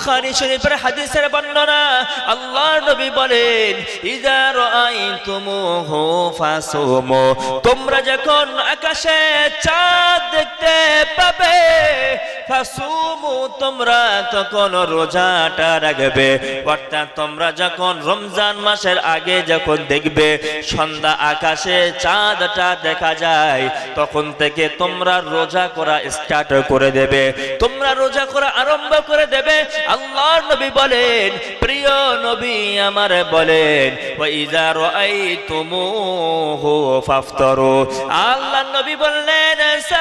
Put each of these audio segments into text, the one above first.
বুখারী শরীফের হাদিসের বর্ণনা, আল্লাহর নবী বলেন ইযা রাআইতুমুহু ফাসুমু, তোমরা যখন আকাশে চাঁদ দেখতে পাবে, ফাসুমু, তোমরা তখন রোজাটা রাখবে। অর্থাৎ তোমরা যখন রমজান মাসের আগে যখন দেখবে সন্ধ্যা আকাশে চাঁদটা দেখা যায়, তখন থেকে তোমরা রোজা করা স্টার্ট করে দেবে, তোমরা রোজা করা আরম্ভ করে দেবে। আল্লাহর নবী বলেন, প্রিয় নবী আমার বলেন ওয়া ইযা রাআইতুমুহু ফাফতারু, আল্লাহর নবী বললেন,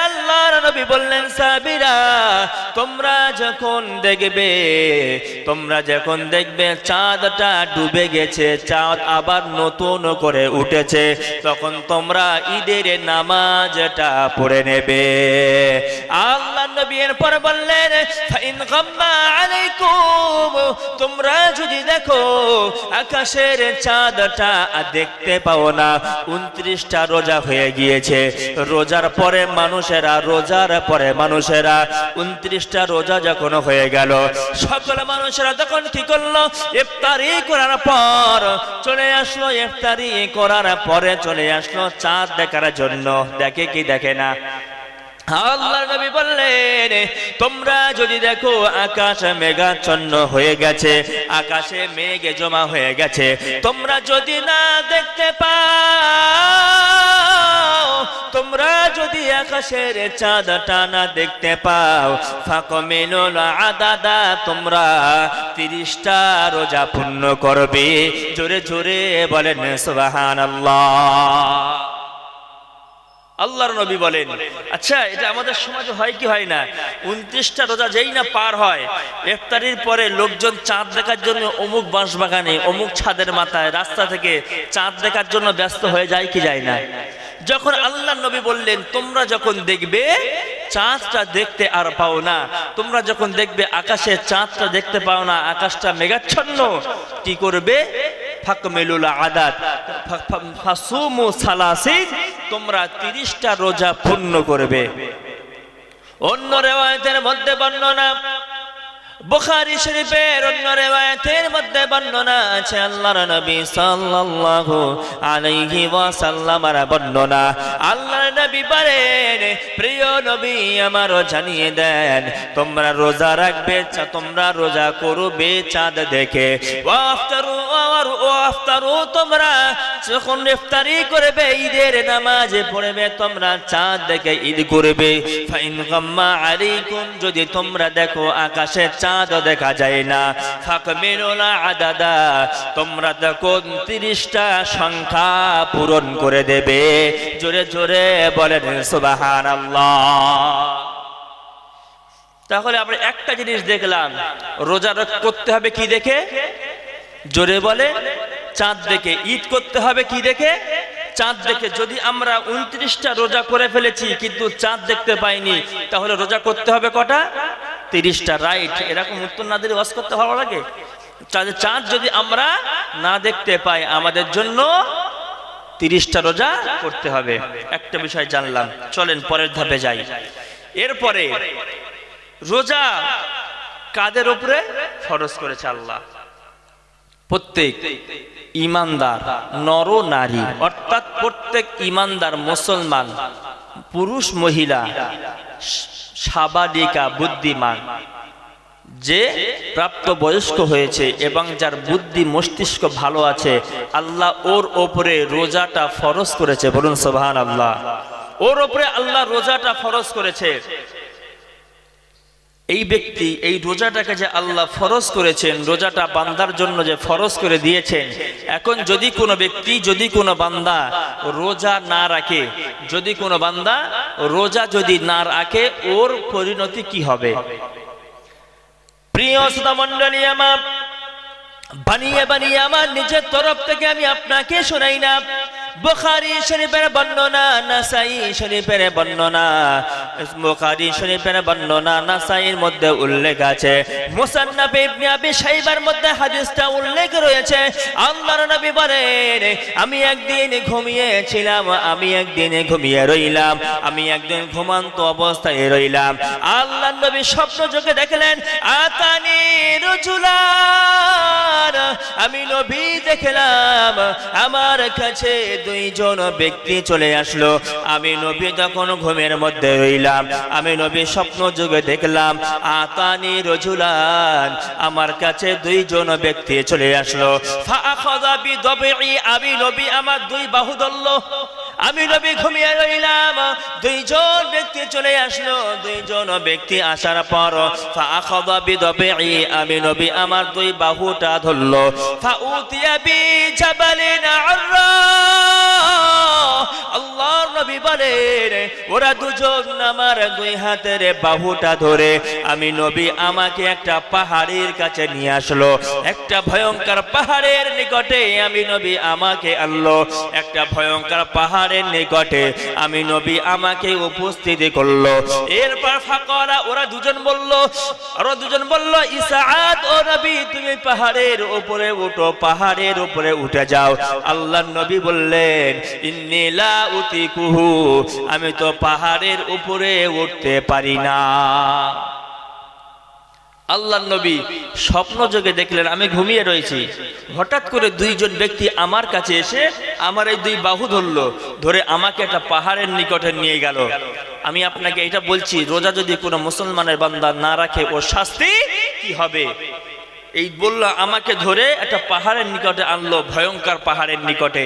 আল্লাহর নবী বললেন সাহাবীরা, তোমরা যখন দেখবে চাঁদটা ডুবে গেছে, চাঁদ আবার নতুন করে উঠেছে, তখন তোমরা ঈদের নামাজটা পড়ে নেবে। আল্লাহর নবী এরপর বললেন ফাইন গাম্মা আলাইকুম, তোমরা যদি দেখো আকাশের চাঁদটা দেখতে পাও না, 29টা রোজা হয়ে গিয়েছে, রোজার পরে মানুষেরা 29টা রোজা যখন হয়ে গেল, সকল মানুষেরা তখন কি করলো, ইফতারি করার পর চলে আসলো, ইফতারি করার পরে চলে আসলো চাঁদ দেখার জন্য। দেখে কি দেখে না? আল্লাহর নবী বললেন, তোমরা যদি দেখো আকাশ মেঘাচ্ছন্ন হয়ে গেছে, আকাশে মেঘ জমা হয়ে গেছে, তোমরা যদি না দেখতে পাও, তোমরা যদি আকাশের চাঁদটা না দেখতে পাও, ফাকমিলুল আদাদা, তোমরা 30টা রোজা পূর্ণ করবে। জোরে জোরে বলেন সুবহানাল্লাহ। আল্লাহর নবী বলেন, আচ্ছা এটা আমাদের সমাজে হয় কি হয় না? 29টা রোজা যেই না পার হয়, ইফতারির পরে লোকজন চাঁদ দেখার জন্য অমুক বাঁশবাগানে, অমুক ছাদের মাথায়, রাস্তা থেকে চাঁদ দেখার জন্য ব্যস্ত হয়ে যায় কি যায় না? যখন আল্লাহর নবী বললেন তোমরা যখন দেখবে চাঁদটা দেখতে আর পাও না, তোমরা যখন দেখবে আকাশে চাঁদটা দেখতে পাও না, আকাশটা মেঘাচ্ছন্ন, কি করবে? ফাকমিলুল আদাদ ফাসুমু সালাসিন, তোমরা 30টা রোজা পূর্ণ করবে। অন্য রিওয়ায়াতের মধ্যে বর্ণনা, বুখারী শরীফের অন্য রিওয়ায়াতের মধ্যে বর্ণনা আছে, আল্লাহর নবী সাল্লাল্লাহু আলাইহি ওয়াসাল্লামের বর্ণনা, আল্লাহর নবী বলেন, প্রিয় নবী আমারও জানিয়ে দেন, তোমরা রোজা রাখবে, তোমরা রোজা করবে চাঁদ দেখে। ওয়াফতারু, তোমরা যখন ইফতারি করবে, ঈদের নামাজ পড়বে, তোমরা চাঁদ দেখে ঈদ করবে। ফাইন গাম্মা আলাইকুম, যদি তোমরা দেখো আকাশে চাঁদ দেখা যায় না, ফাকমিলুল আদাদা, তোমরা তখন 30টা সংখ্যা পূরণ করে দেবে। জোরে জোরে বলেন সুবহানাল্লাহ। তাহলে আমরা একটা জিনিস দেখলাম, রোজা করতে হবে কি দেখে? জোরে বলে চাঁদ দেখে। ঈদ করতে হবে কি দেখে? চাঁদ দেখে। যদি আমরা 29টা রোজা করে ফেলেছি কিন্তু চাঁদ দেখতে পাইনি, তাহলে রোজা করতে হবে কটা? 30টা। রাইট। এরকম উত্তর না দিলে ওয়াজ করতে ভালো লাগে? চাঁদ যদি আমরা না দেখতে পাই, আমাদের জন্য 30টা রোজা করতে হবে। একটা বিষয় জানলাম, চলেন পরের ধাপে যাই। এরপরে রোজা কাদের উপরে ফরজ করেছে আল্লাহ? প্রত্যেক ঈমানদার নর নারী, অর্থাৎ প্রত্যেক ঈমানদার মুসলমান পুরুষ মহিলা, সাবালিকা বুদ্ধিমান, যে প্রাপ্ত বয়স্ক হয়েছে এবং যার বুদ্ধি মস্তিষ্ক ভালো আছে, আল্লাহ ওর ওপরে রোজাটা ফরজ করেছে। বলুন সুবহানাল্লাহ। ওর ওপরে আল্লাহ রোজাটা ফরজ করেছে। এই ব্যক্তি এই রোজাটাকে যে আল্লাহ ফরজ করেছেন, রোজাটা বান্দার জন্য যে ফরজ করে দিয়েছেন, এখন যদি কোনো ব্যক্তি, যদি কোনো বান্দা রোজা না রাখে, যদি কোনো বান্দা রোজা যদি না রাখে, ওর পরিণতি কি হবে? প্রিয় শ্রোতা মণ্ডলী আমার, বানিয়ে বানিয়ে আমার নিজের তরফ থেকে আমি আপনাকে শোনাই না। বুখারী শরীফের বর্ণনা, নাসাই শরীফের বর্ণনা, বুখারী শরীফের বর্ণনা, নাসাইর মধ্যে উল্লেখ আছে, মুসান্নাফ ইবনে আবি শাইবার মধ্যে হাদিসটা উল্লেখ রয়েছে। আল্লাহর নবী বলেন, আমি একদিন ঘুমিয়েছিলাম, আমি একদিন ঘুমিয়ে রইলাম, আমি একদিন ঘুমন্ত অবস্থায় রইলাম। আল্লাহর নবী স্বপ্ন যোগে দেখলেন, আতানি রজুলান, আমি নবী দেখলাম আমার কাছে দুইজন ব্যক্তি চলে আসলো। আমি নবী তখন ঘুমের মধ্যে রইলাম। আমি নবী স্বপ্ন যুগে দেখলাম আতানি রজুলান, আমার কাছে দুইজন ব্যক্তি চলে আসলো। ফাআখাযা বিদবঈ, আমি নবী আমার দুই বাহু ধরল। আমি নবী ঘুমিয়ে রইলাম, দুইজন ব্যক্তি চলে আসলো। দুইজন ব্যক্তি আসার পর ফাআখাযা বিদবঈ, আমি নবী আমার দুই বাহুটা ধরল। ফাউতিয়া বিজাবালিন আররা, আল্লাহর নবী বলেন ওরা দুজন আমার দুই হাতের বাহুটা ধরে আমি নবী আমাকে একটা পাহাড়ের কাছে নিয়ে আসলো। একটা ভয়ঙ্কর পাহাড়ের নিকটে আমি নবী আমাকে আনলো। একটা ভয়ঙ্কর পাহাড়ের নিকটে আমি নবী আমাকে উপস্থিতি করলো। এরপর ফাকালা, ওরা দুজন বলল ইসআদ, ও নবী তুমি পাহাড়ের উপরে উঠো, পাহাড়ের উপরে উঠে যাও। আল্লাহর নবী বললেন ইন্নী লা উতিকুহু, আমি তো পাহাড়ের উপরে উঠতে পারি না। আল্লাহর নবী স্বপ্ন যোগে দেখলেন আমি ঘুমিয়ে রয়েছি। হঠাৎ করে দুইজন ব্যক্তি আমার কাছে এসে আমার এই দুই বাহু ধরলো, ধরে আমাকে একটা পাহাড়ের নিকটে নিয়ে গেল। আমি আপনাকে এটা বলছি, রোজা যদি কোনো মুসলমানের বান্দা না রাখে ওর শাস্তি কি হবে। এই বললো আমাকে ধরে একটা পাহাড়ের নিকটে আনলো, ভয়ঙ্কর পাহাড়ের নিকটে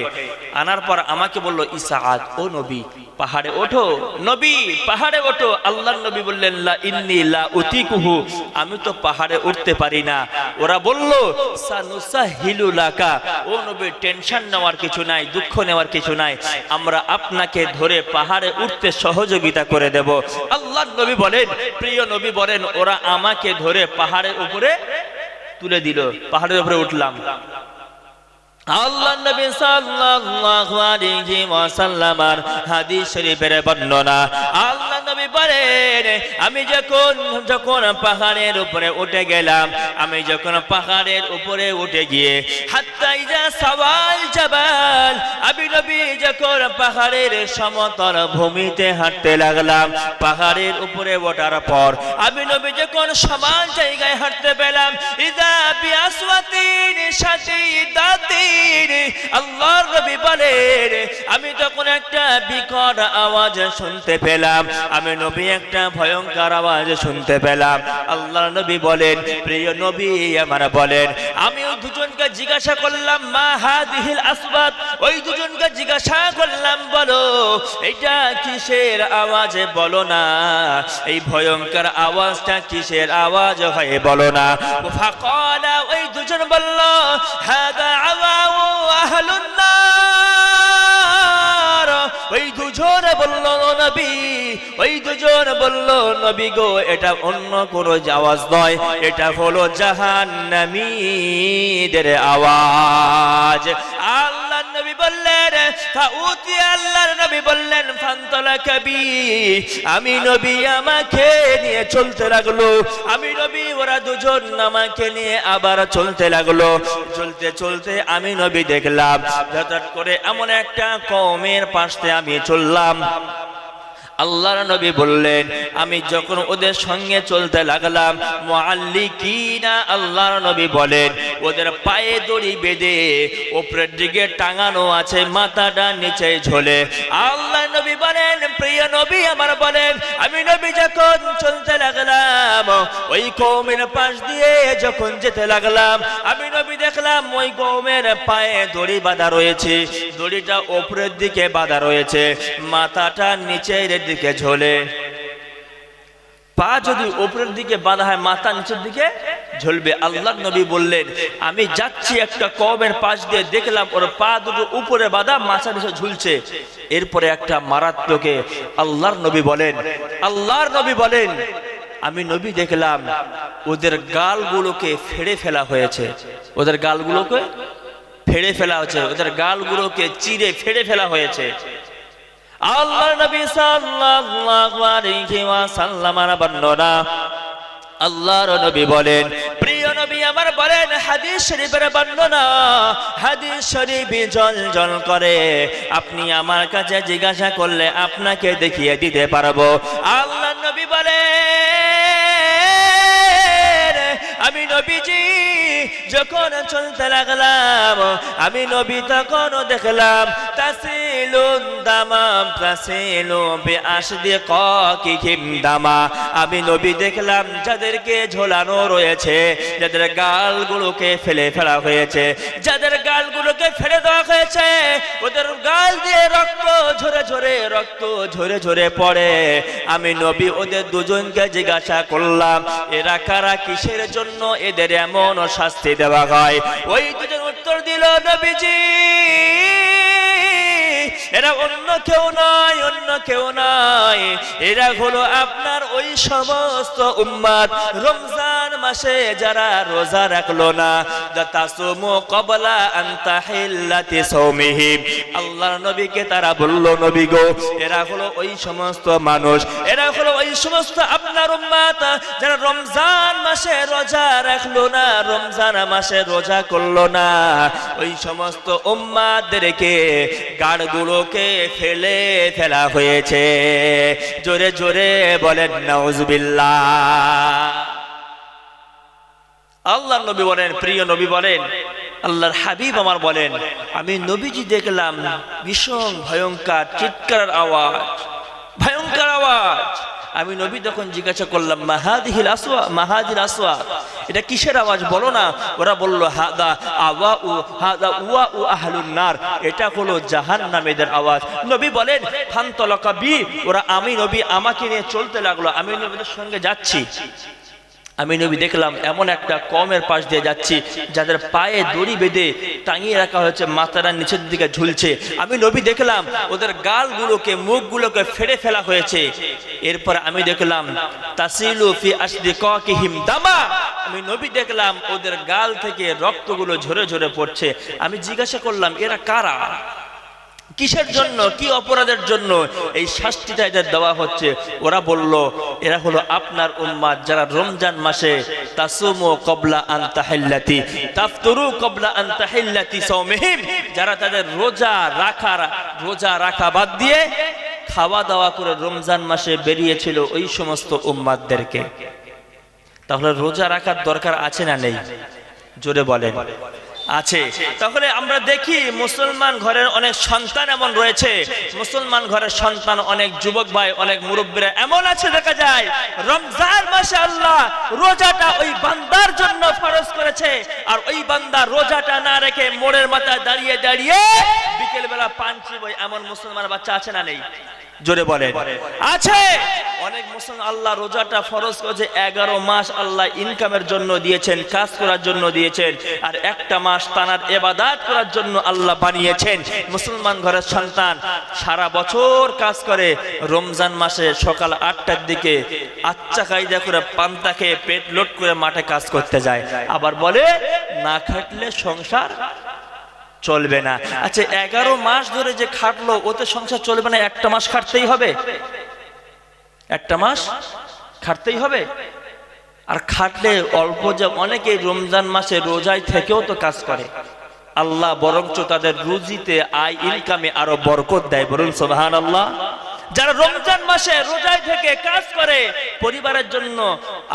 আনার পর আমাকে বললো ইসআদ, ও নবী পাহাড়ে ওঠো, নবী পাহাড়ে ওঠো। আল্লাহর নবী বললেন লা ইন্নী লা উতিকুহু, আমি তো পাহাড়ে উঠতে পারি না। ওরা বলল সানুসাহিলু লাকা, ও নবী টেনশন নেওয়ার কিছু নাই, দুঃখ নেওয়ার কিছু নাই, আমরা আপনাকে ধরে পাহাড়ে উঠতে সহযোগিতা করে দেব। আল্লাহর নবী বলেন, প্রিয় নবী বলেন, ওরা আমাকে ধরে পাহাড়ের উপরে তুলে দিল, পাহাড়ের উপরে উঠলাম। আল্লাহর নবী সাল্লাল্লাহু আলাইহি ওয়াসাল্লামের হাদিস শরীফের বর্ণনা, আল্লাহর নবী বলেন আমি যখন পাহাড়ের উপরে উঠে গেলাম, আমি যখন পাহাড়ের উপরে উঠে গিয়ে হাত্তা ইজা সাওয়াল জাবাল, আমি নবী যখন পাহাড়ের সমতল ভূমিতে হাঁটতে লাগলাম, পাহাড়ের উপরে ওঠার পর আমি নবী যখন সমান জায়গায় হাঁটতে পেলাম, ইজা বিআসওয়াতিন শাদীদাতিন, আল্লাহর নবী বলেন আমি তখন একটা বিকট আওয়াজ শুনতে পেলাম। আমি নবী একটা ভয়ঙ্কর আওয়াজ শুনতে পেলাম। আল্লাহর নবী বলেন, প্রিয় নবী আমার বলেন, আমি ওই দুজনকে জিজ্ঞাসা করলাম মা হাদিহিল আসওয়াত, ওই দুজনকে জিজ্ঞাসা করলাম বলো এটা কিসের আওয়াজ, বলো না এই ভয়ঙ্কর আওয়াজটা কিসের আওয়াজ হয়, বলো না। ফাকালা, ওই দুজন বলল হাদা আওয়াউ আহলুন নার, ওই দুজন বলল নবী, ওই দুজন বলল নবী গো এটা অন্য কোনো আওয়াজ নয়, এটা হলো জাহান্নামীদের আওয়াজ। আল্লাহর নবী বললেন ফাউতি, আল্লাহর নবী বললেন ফান্তলাকা বি, আমি নবী আমাকে নিয়ে চলতে লাগলো। আমি নবী ওরা দুজন আমাকে নিয়ে আবার চলতে লাগলো। চলতে চলতে আমি নবী দেখলাম হঠাৎ করে এমন একটা কওমের পাশ দিয়ে আমি চললাম। আল্লাহর নবী বললেন আমি যখন ওদের সঙ্গে চলতে লাগলাম, মুআল্লিকিনা, আল্লাহর নবী বলেন ওদের পায়ে দড়ি বেঁধে উপরের দিকে টাঙানো আছে, মাথাটা নিচে ঝোলে। আল্লাহর নবী বলেন, প্রিয় নবী আমার বলেন আমি নবী যখন চলতে লাগলাম ওই কওমের পাশ দিয়ে যখন যেতে লাগলাম, আমি নবী দেখলাম ওই কওমের পায়ে দড়ি বাঁধা রয়েছে, দড়িটা উপরের দিকে বাঁধা রয়েছে, মাথাটা নিচের দিকে ঝোলে। পা যদি উপরের দিকে বাঁধা হয় মাথা নিচের দিকে ঝুলবে। আল্লাহর নবী বললেন আমি যাচ্ছি একটা কওমের পাশ দিয়ে দেখলাম ওর পা দুটো উপরে বাঁধা, মাথা নিচে ঝুলছে। এরপরে একটা মারাত্মকে আল্লাহর নবী বলেন আমি নবী দেখলাম ওদের গালগুলোকে ফেড়ে ফেলা হয়েছে, ওদের গালগুলোকে ফেড়ে ফেলা হয়েছে, ওদের গালগুলোকে চিরে ফেড়ে ফেলা হয়েছে। আল্লাহর নবী সাল্লাল্লাহু আলাইহি ওয়াসাল্লামের বর্ণনা, আল্লাহর নবী বলেন, প্রিয় নবী আমার বলেন হাদিস শরীফের বর্ণনা, হাদিস শরীফ জল করে, আপনি আমার কাছে জিজ্ঞাসা করলে আপনাকে দেখিয়ে দিতে পারবো। আল্লাহর নবী বলেন আমি নবীজি যখন চলতে লাগলাম, আমি নবী তখন দেখলাম তাসিলুন দামাম তাসিলু বিআশদিকাকিহিম দামা। আমি নবী দেখলাম যাদেরকে ঝোলানো রয়েছে, যাদের গালগুলোকে ফেলে ফেলা হয়েছে, যাদের গালগুলোকে ফেলে দেওয়া হয়েছে, ওদের গাল দিয়ে রক্ত ঝরে ঝরে পড়ে। আমি নবী ওদের দুজনকে জিজ্ঞাসা করলাম, এরা কারা, কিসের জন্য এদের এমন শাস্তি দেওয়া হয়? ওই দুজন উত্তর দিল, নবীজি এরা অন্য কেউ নয়, এরা হলো আপনার ওই সমস্ত উম্মত রমজান মাসে যারা রোজা রাখলো না, তাসুমু ক্বাবলা আন তাহিল্লাতি সাওমিহিম। আল্লাহর নবীকে তারা বলল, নবী গো, এরা হলো ওই সমস্ত মানুষ, এরা হলো ওই সমস্ত আপনার উম্মত যারা রমজান মাসে রোজা রাখলো না, রমজান মাসে রোজা করলো না। ওই সমস্ত উম্মতদেরকে গাড়গুলোকে ফেলে ফেলা হয়েছে। জোরে জোরে বলেন নাউজুবিল্লাহ। আল্লাহর নবী বলেন, প্রিয় নবী বলেন, আল্লাহর হাবিব আমার বলেন, আমি নবীজি দেখলাম ভীষণ ভয়ঙ্কর চিৎকারের আওয়াজ, ভয়ঙ্কর আওয়াজ। আমি নবী তখন জিজ্ঞাসা করলাম, মাহাদিল আসওয়া, এটা কিসের আওয়াজ বলো না? ওরা বলল, হাদা উয়া আহলুন নার, এটা হলো জাহান্নামীদের আওয়াজ। নবী বলেন, ফান্তলাকা বি, ওরা আমি নবী আমাকে নিয়ে চলতে লাগলো, আমি নবীদের সঙ্গে যাচ্ছি। আমি নবী দেখলাম এমন একটা কওমের পাশ দিয়ে যাচ্ছি যাদের পায়ে দড়ি বেঁধে টাঙিয়ে রাখা হয়েছে, মাথাটা নিচের দিকে ঝুলছে। আমি নবী দেখলাম ওদের গালগুলোকে, মুখগুলোকে ফেড়ে ফেলা হয়েছে। এরপর আমি দেখলাম তাসিলু ফি আশদিকাকিহিম দামা, আমি নবী দেখলাম ওদের গাল থেকে রক্তগুলো ঝরে ঝরে পড়ছে। আমি জিজ্ঞাসা করলাম, এরা কারা, কিসের জন্য, কি অপরাধের জন্য এই শাস্তিটা এদের দেওয়া হচ্ছে? ওরা বলল, এরা হলো আপনার উম্মত যারা রমজান মাসে তাসুমু ক্বাবলা আন তাহিল্লাতি তাফতুরু ক্বাবলা আন তাহিল্লাতি সাওমিহিম, যারা তাদের রোজা রাখা বাদ দিয়ে খাওয়া দাওয়া করে রমজান মাসে বেরিয়েছিল ওই সমস্ত উম্মতদেরকে। তাহলে রোজা রাখার দরকার আছে না নেই? জোরে বলেন আছে। তাহলে আমরা দেখি মুসলমান ঘরের অনেক সন্তান এমন রয়েছে, মুসলমান ঘরের সন্তান অনেক যুবক ভাই, অনেক মুরব্বীরা এমন আছে, দেখা যায় রমজান মাসে আল্লাহ রোজাটা ওই বান্দার জন্য ফরজ করেছে, আর ওই বান্দা রোজাটা না রেখে মোড়ের মাথায় দাঁড়িয়ে দাঁড়িয়ে বিকেল বেলা পান চিবোয়, এমন মুসলমান বাচ্চা আছে না নেই? জোরে বলেন আছে। অনেক মুসলমান আল্লাহ রোজাটা ফরজ করেছে, 11 মাস আল্লাহ ইনকামের জন্য দিয়েছেন, কাজ করার জন্য দিয়েছেন, আর একটা মাস তানার ইবাদত করার জন্য আল্লাহ বানিয়েছেন। মুসলমান ঘরের সন্তান সারা বছর কাজ করে, রমজান মাসে সকাল 8টার দিকে আচ্ছা কায়দা করে পান্তা খেয়ে পেট লোড করে মাঠে কাজ করতে যায়, আবার বলে না খাটলে সংসার চলবে না। আচ্ছা, 11 মাস ধরে যে খাটলো ওতে সংসার চলবে না? একটা মাস খাটতেই হবে, একটা মাস খাটতেই হবে। আর খাটলে অল্প, যে অনেকে রমজান মাসে রোজায় থেকেও তো কাজ করে, আল্লাহ বরঞ্চ তাদের রুজিতে, আয় ইনকামে আরো বরকত দেয়। বলুন সুবহানাল্লাহ। যারা রমজান মাসে রোজায় থেকে কাজ করে, পরিবারের জন্য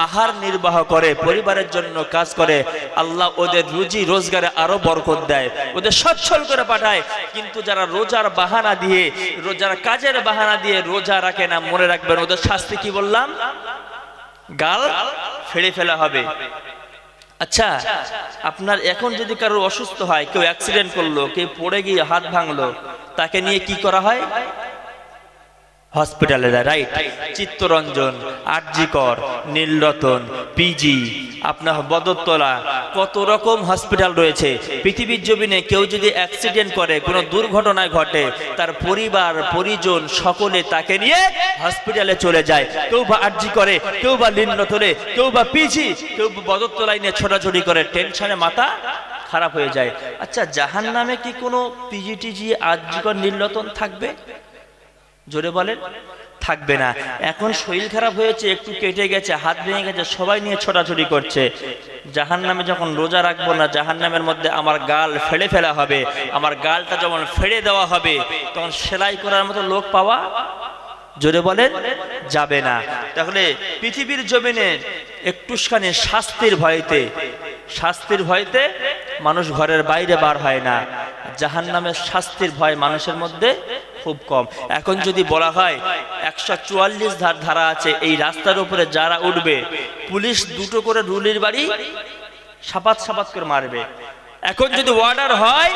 আহার নির্বাহ করে, পরিবারের জন্য কাজ করে, আল্লাহ ওদের রুজি রোজগারে আরো বরকত দেয়, ওদের সচ্ছল করে পাঠায়। কিন্তু যারা রোজার বাহানা দিয়ে, রোজার কাজের বাহানা দিয়ে রোজা রাখে না, মনে রাখবেন ওদের শাস্তি কি বললাম? গাল ফেড়ে ফেলা হবে। আচ্ছা, আপনার এখন যদি কারো অসুস্থ হয়, কেউ অ্যাক্সিডেন্ট করলো, কেউ পড়ে গিয়ে হাত ভাঙলো, তাকে নিয়ে কি করা হয়? হসপিটালে যায়, রাইট? চিত্তরঞ্জন, আরজিকর, নীলরতন, পিজি, আপনার বদরতলা, কত রকম হসপিটাল রয়েছে পৃথিবীর জমিনে। কেউ যদি অ্যাক্সিডেন্ট করে, কোনো দুর্ঘটনায় ঘটে, তার পরিবার পরিজন সকলে তাকে নিয়ে হসপিটালে চলে যায়। কেউ বা আরজি করে, কেউ বা নীলরতনে, কেউ বা পিজি, কেউ বদরতলায় নিয়ে ছোটাছুটি করে, টেনশনে মাথা খারাপ হয়ে যায়। আচ্ছা, জাহান্নামে কি কোনো পিজি টিজি, আরজিকর, নীলরতন থাকবে? জোরে বলেন, থাকবে না। এখন শরীর খারাপ হয়েছে, একটু কেটে গেছে, হাত ভেঙে গেছে, সবাই নিয়ে ছোটাছুটি করছে। জাহান্নামে যখন রোজা রাখবো না, জাহান্নামের মধ্যে আমার গাল ফেড়ে ফেলা হবে, আমার গালটা যখন ফেড়ে দেওয়া হবে, তখন সেলাই করার মতো লোক পাওয়া জোরে বলেন, যাবে না। তাহলে পৃথিবীর জমিনে একটুখানি শাস্তির ভয়তে মানুষ ঘরের বাইরে বার হয় না। জাহান্নামের শাস্তির ভয় মানুষের মধ্যে খুব কম। এখন যদি বলা হয় 144 ধারা আছে, এই রাস্তার উপরে যারা উঠবে পুলিশ দুটো করে রুলির বাড়ি সাপাত করে মারবে। এখন যদি অর্ডার হয়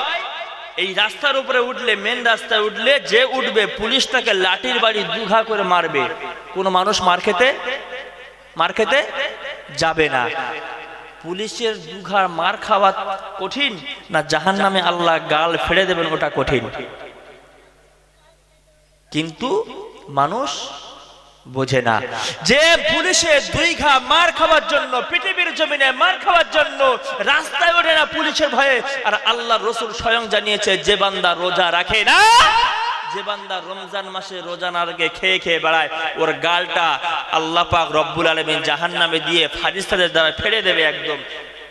এই রাস্তার উপরে উঠলে, মেন রাস্তায় উঠলে যে উঠবে পুলিশ তাকে লাঠির বাড়ি দুঘা করে মারবে, কোন মানুষ মার খেতে যাবে না। পুলিশের দুঘা মার খাওয়া কঠিন না জাহান্নামে আল্লাহ গাল ফেলে দেবেন ওটা কঠিন? কিন্তু মানুষ বোঝে না যে পুলিশের দুই ঘা মার খাওয়ার জন্য, পৃথিবীর জমিনে মার খাওয়ার জন্য রাস্তায় ওঠে না পুলিশের ভয়ে। আর আল্লাহ রসুল স্বয়ং জানিয়েছে, যে বান্দা রোজা রাখে না, যে বান্দা রমজান মাসে রোজা না রেখে খেয়ে বেড়ায়, ওর গালটা আল্লাহ পাক রব্বুল আলামিন জাহান্নামে দিয়ে ফারিস্তাদের দ্বারা ফেলে দেবে, একদম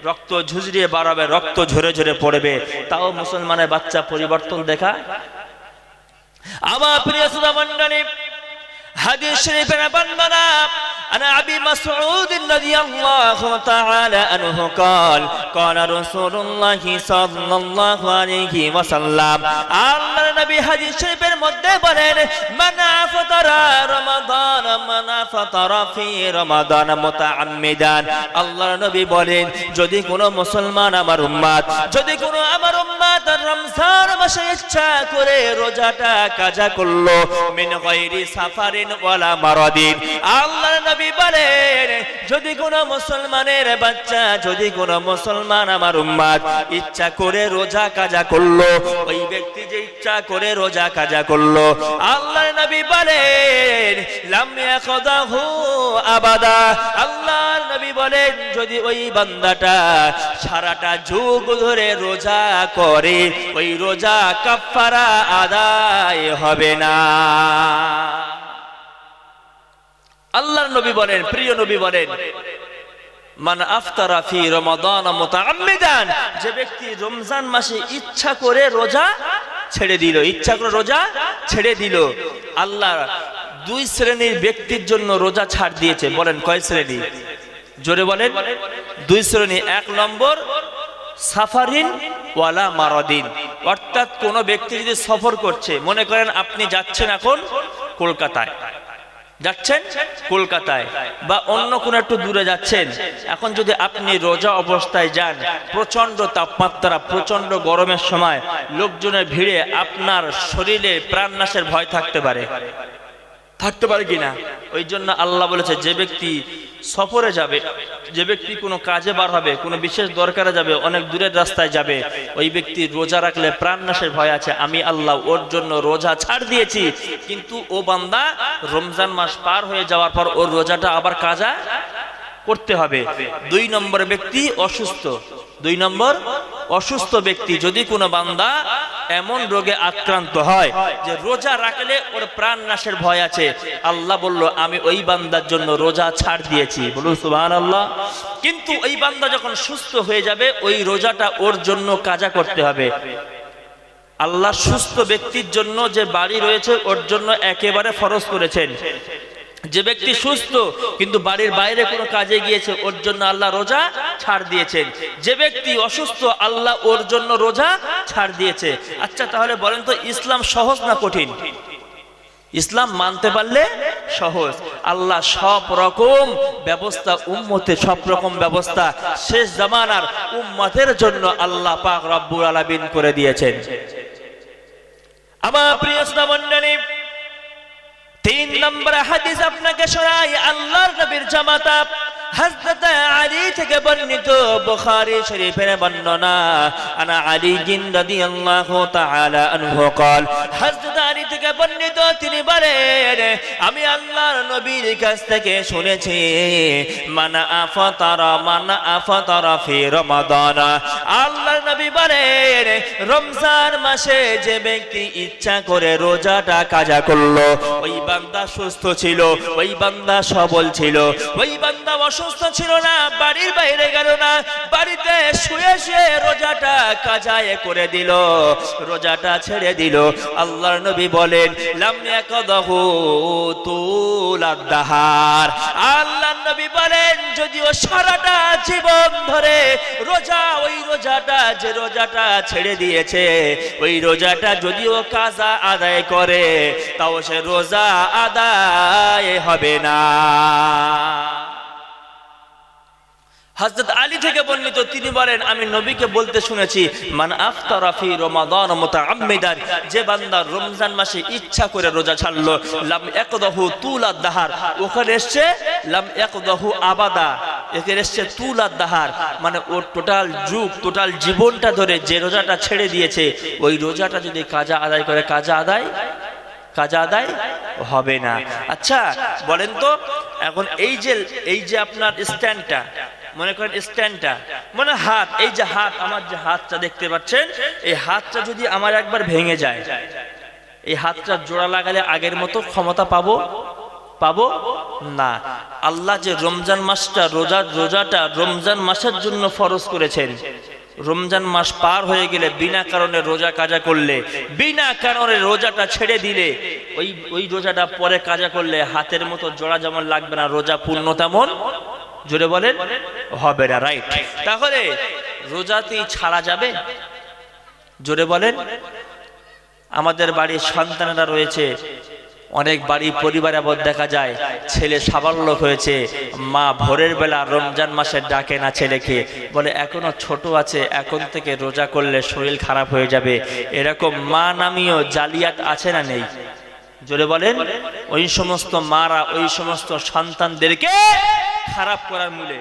রক্ত ঝুঝরিয়ে বাড়াবে, রক্ত ঝরে পড়বে। তাও মুসলমানের বাচ্চা পরিবর্তন দেখা। আমার প্রিয় শ্রোতা মণ্ডলী, হাদিস শরীফের বর্ণনা আনা আবি মাসউদ রাদিয়াল্লাহু তাআলা আনহু قال قال رسول الله صلى الله عليه وسلم, আল্লাহর নবী হাদিস শরীফের মধ্যে বলেন, মান আফতারা রমাদান, মান আফতারা ফি রমাদান মুতাআম্মিদান। আল্লাহর নবী বলেন, যদি কোনো মুসলমান আমার উম্মত রমজান মাসে ইচ্ছা করে রোজাটা কাজা করলো, মিন গায়রি সাফারিন ওয়ালা মারাদিন, আল্লাহর নবী বলেন, যদি কোনো মুসলমানের বাচ্চা, যদি কোনো মুসলমান আমার উম্মত ইচ্ছা করে রোজা কাজা করলো, ওই ব্যক্তি যে ইচ্ছা করে রোজা কাজা করলো, আল্লাহর নবী বলেন, লাম ইয়াখদাহু আবাদা। আল্লাহর নবী বলেন, যদি ওই বান্দাটা সারাটা যুগ ধরে রোজা করে, ওই রোজা কাফারা আদায় হবে না। আল্লাহর নবী বলেন, প্রিয় নবী বলেন, মান আফতারা ফি রমাদান মুতাআম্মিদান, যে ব্যক্তি রমজান মাসে ইচ্ছা করে রোজা ছেড়ে দিল, আল্লাহ দুই শ্রেণীর ব্যক্তির জন্য রোজা ছাড় দিয়েছে। বলেন কয় শ্রেণী? জোরে বলেন। দুই শ্রেণী। এক নম্বর সাফারিন ওয়ালা মারাদিন, অর্থাৎ কোন ব্যক্তি যদি সফর করছে, মনে করেন আপনি যাচ্ছেন এখন কলকাতায় বা অন্য কোন একটু দূরে যাচ্ছেন, এখন যদি আপনি রোজা অবস্থায় যান, প্রচন্ড তাপমাত্রা, প্রচন্ড গরমের সময় লোকজনের ভিড়ে আপনার শরীরে প্রাণনাশের ভয় থাকতে পারে কিনা? ওই জন্য আল্লাহ বলেছে, যে ব্যক্তি সফরে যাবে, যে ব্যক্তি কোনো কাজে বার হবে, কোনো বিশেষ দরকারে যাবে, অনেক দূরের রাস্তায় যাবে, ওই ব্যক্তি রোজা রাখলে প্রাণনাশের ভয় আছে, আমি আল্লাহ ওর জন্য রোজা ছাড় দিয়েছি। কিন্তু ও বান্দা রমজান মাস পার হয়ে যাওয়ার পর ওর রোজাটা আবার কাজা করতে হবে। দুই নম্বর ব্যক্তি অসুস্থ ব্যক্তি, যদি কোনো বান্দা এমন রোগে আক্রান্ত হয় যে রোজা রাখলে ওর প্রাণ নাশের ভয় আছে, আল্লাহ বলল, আমি ওই বান্দার জন্য রোজা ছাড় দিয়েছি। বলুন সুবহানাল্লাহ। কিন্তু ওই বান্দা যখন সুস্থ হয়ে যাবে, ওই রোজাটা ওর জন্য কাজা করতে হবে। আল্লাহ সুস্থ ব্যক্তির জন্য যে বাড়ি রয়েছে ওর জন্য একেবারে ফরজ করেছেন। যে ব্যক্তি সুস্থ কিন্তু বাড়ির বাইরে কোনো কাজে গিয়েছে, ওর জন্য আল্লাহ রোজা ছাড় দিয়েছেন। যে ব্যক্তি অসুস্থ, আল্লাহ ওর জন্য রোজা ছাড় দিয়েছে। আচ্ছা, তাহলে বলেন তো, ইসলাম সহজ না কঠিন? ইসলাম মানতে পারলে সহজ। আল্লাহ সব রকম ব্যবস্থা শেষ জামানার উম্মতের জন্য আল্লাহ পাক রব্বুল আলামিন করে দিয়েছেন। আমার প্রিয় শ্রোতামণ্ডলী, 3 নম্বর হাদিস আপনাকে শোনাই আল্লাহর নবীর জামাতা হযরত আলী থেকে বর্ণিত, বুখারী শরীফের বর্ণনা। আনা আলী রাদিয়াল্লাহু তাআলা আনহু قال, হযরত আলী থেকে বর্ণিত, তিনি বলেন, আমি আল্লাহর নবীর কাছ থেকে শুনেছি, মান আফতারা ফি রমাদান, আল্লাহর নবী বলেন, রমজান মাসে যে ব্যক্তি ইচ্ছা করে রোজাটা কাজা করলো, ওই বান্দা সুস্থ ছিল, ওই বান্দা সবল ছিল, ওই বান্দা অসুস্থ ছিল না, বাড়ির বাইরে গেল না, বাড়িতে শুয়ে শুয়ে রোজাটা কাজায়ে করে দিল, রোজাটা ছেড়ে দিল। আল্লাহর নবী বলেন লাম ইয়াকদাহু তুলাদ দাহার। আল্লাহর নবী বলেন যদিও সারাটা জীবন ধরে রোজা, ওই রোজাটা যে রোজাটা ছেড়ে দিয়েছে, ওই রোজাটা যদিও কাজা আদায় করে, তাও সে রোজা আদায় হবে না। হযরত আলী থেকে বর্ণিত, তিনি বলেন আমি নবীকে বলতে শুনেছি মান আফতারা ফি রমাদান মুতাআম্মিদান, যে বান্দা রমজান মাসে ইচ্ছা করে রোজা ছাড়লো, লাম ইয়াকদাহু তুলাদ দাহার, ওখানে এসছে লাম ইয়াকদাহু আবাদা, এখানে এসছে তুলাদ দাহার, মানে ওর টোটাল যুগ, টোটাল জীবনটা ধরে যে রোজাটা ছেড়ে দিয়েছে, ওই রোজাটা যদি কাজা আদায় করে, কাজা আদায় হবে না। আচ্ছা বলেন তো, এখন এই যে আপনার স্ট্যান্ডটা, মনে করেন স্ট্যান্ডটা, মানে হাত, এই যে হাত, আমার যে হাতটা দেখতে পাচ্ছেন, এই হাতটা যদি আমার একবার ভেঙে যায়, এই হাতটা জোড়া লাগালে আগের মতো ক্ষমতা পাবো না। আল্লাহ যে রমজান মাসটা, রোজাটা রমজান মাসের জন্য ফরজ করেছেন, রমজান মাস পার হয়ে গেলে বিনা কারণে রোজা কাজা করলে, বিনা কারণে রোজাটা ছেড়ে দিলে, ওই রোজাটা পরে কাজা করলে হাতের মতো জোড়া যেমন লাগবে না, রোজা পূর্ণ তেমন, জোরে বলেন, হবে না। রাইট, তাহলে রোজাতেই ছাড়া যাবে? জোরে বলেন। আমাদের বাড়ির সন্তানেরা রয়েছে, অনেক বাড়ি পরিবারে আবার দেখা যায় ছেলে সাবালক হয়েছে, মা ভোরের বেলা রমজান মাসে ডাকে না ছেলেকে, বলে এখনো ছোট আছে, এখন থেকে রোজা করলে শরীর খারাপ হয়ে যাবে। এরকম মা নামীয় জালিয়াত আছে না নেই? জোরে বলেন। ওই সমস্ত মারা ওই সমস্ত সন্তানদেরকে খারাপ করার মূলে,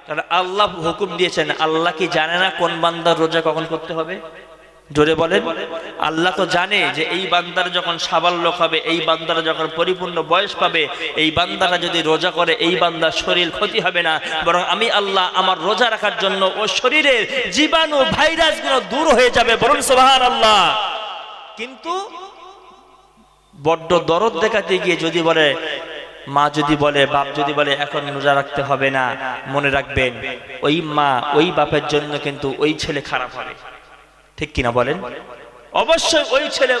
কারণ আল্লাহ হুকুম দিয়েছেন। আল্লাহ কি জানে না কোন বান্দার রোজা কখন করতে হবে? জোরে বলেন। আল্লাহ তো জানে যে এই বান্দার যখন সাবালক হবে, এই বান্দারা যখন পরিপূর্ণ বয়স পাবে, এই বান্দারা যদি রোজা করে, এই বান্দার শরীর ক্ষতি হবে না, বরং আমি আল্লাহ আমার রোজা রাখার জন্য ও শরীরের জীবাণু ভাইরাসগুলো দূর হয়ে যাবে। বলুন সুবহানাল্লাহ। কিন্তু বড্ড দরদ দেখাতে গিয়ে যদি বলে, মা যদি বলে, বাপ যদি বলে এখন রোজা রাখতে হবে না, মনে রাখবেন ওই মা ওই বাপের জন্য কিন্তু ওই ছেলে খারাপ হবে। ঠিক কিনা বলেন? অবশ্যই ওই ছেলে,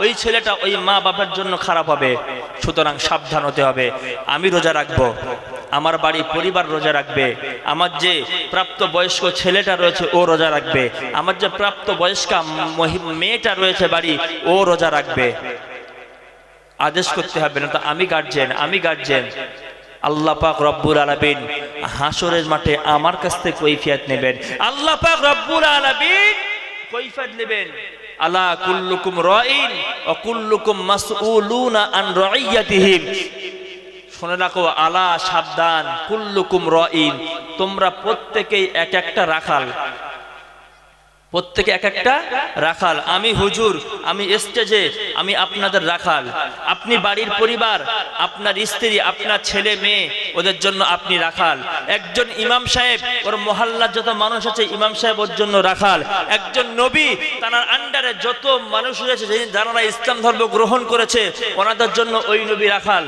ওই ছেলেটা ওই মা বাবার জন্য খারাপ হবে। সুতরাং সাবধান হতে হবে। আমি রোজা রাখবো, আমার বাড়ি পরিবার রোজা রাখবে, আমার যে প্রাপ্ত বয়স্ক ছেলেটা রয়েছে ও রোজা রাখবে, আমার যে প্রাপ্ত বয়স্কা মেয়েটা রয়েছে বাড়ি, ও রোজা রাখবে। আদেশ করতে হবে না তো আমি গার্জিয়ান। আল্লাহ পাক রব্বুল আলামিন হাসরের মাঠে আমার কাছ থেকে কৈফিয়ত নেবেন। আল্লাহ পাক রব্বুল আলামিন কৈফিয়ত নেবেন। আলা কুল্লুকুম রাইন ওয়া কুল্লুকুম মাসউলুনা আন রাইয়াতিহিম। শুনে রাখো, আলা সাবধান, কুল্লুকুম রাইন, তোমরা প্রত্যেকেই এক একটা রাখাল, প্রত্যেকে এক একটা রাখাল। আমি হুজুর, আমি স্টেজে, আমি আপনাদের রাখাল। আপনি বাড়ির পরিবার, আপনার স্ত্রী, আপনার ছেলে মেয়ে, ওদের জন্য আপনি রাখাল। একজন ইমাম সাহেব, ওর মহল্লার যত মানুষ আছে ইমাম সাহেব ওর জন্য রাখাল। একজন নবী, তার আন্ডারে যত মানুষ রয়েছে যারা ইসলাম ধর্ম গ্রহণ করেছে, ওনাদের জন্য ওই নবী রাখাল।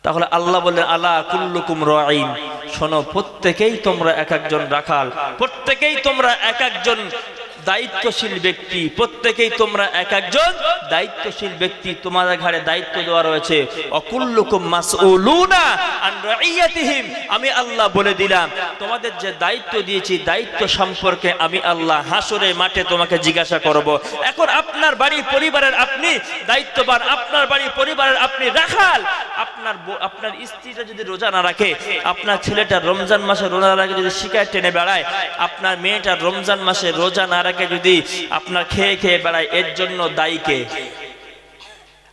তাহলে আল্লাহ বললেন আলা কুল্লুকুম রাইন, শোনো প্রত্যেকেই তোমরা এক একজন রাখাল, প্রত্যেকেই তোমরা এক একজন দায়িত্বশীল ব্যক্তি, প্রত্যেকেই তোমরা এক একজন দায়িত্বশীল ব্যক্তি, তোমাদের ঘাড়ে দায়িত্ব দেওয়া রয়েছে। অকুল্লুকুম মাসউলুনা আন রাইয়াতিহিম, আমি আল্লাহ বলে দিলাম তোমাদের যে দায়িত্ব দিয়েছি, দায়িত্ব সম্পর্কে আমি আল্লাহ হাসরের মাঠে তোমাকে জিজ্ঞাসা করব। এখন আপনার বাড়ি পরিবারের আপনি দায়িত্ববান, আপনার বাড়ি পরিবারের আপনি রাখাল। আপনার স্ত্রীটা যদি রোজা না রাখে, আপনার ছেলেটা রমজান মাসে রোজা না রাখে যদি শিকায় টেনে বেড়ায়, আপনার মেয়েটা রমজান মাসে রোজা না রাখে যদি আপনার খেয়ে খেয়ে বেড়ায়, এর জন্য দায়ী কে?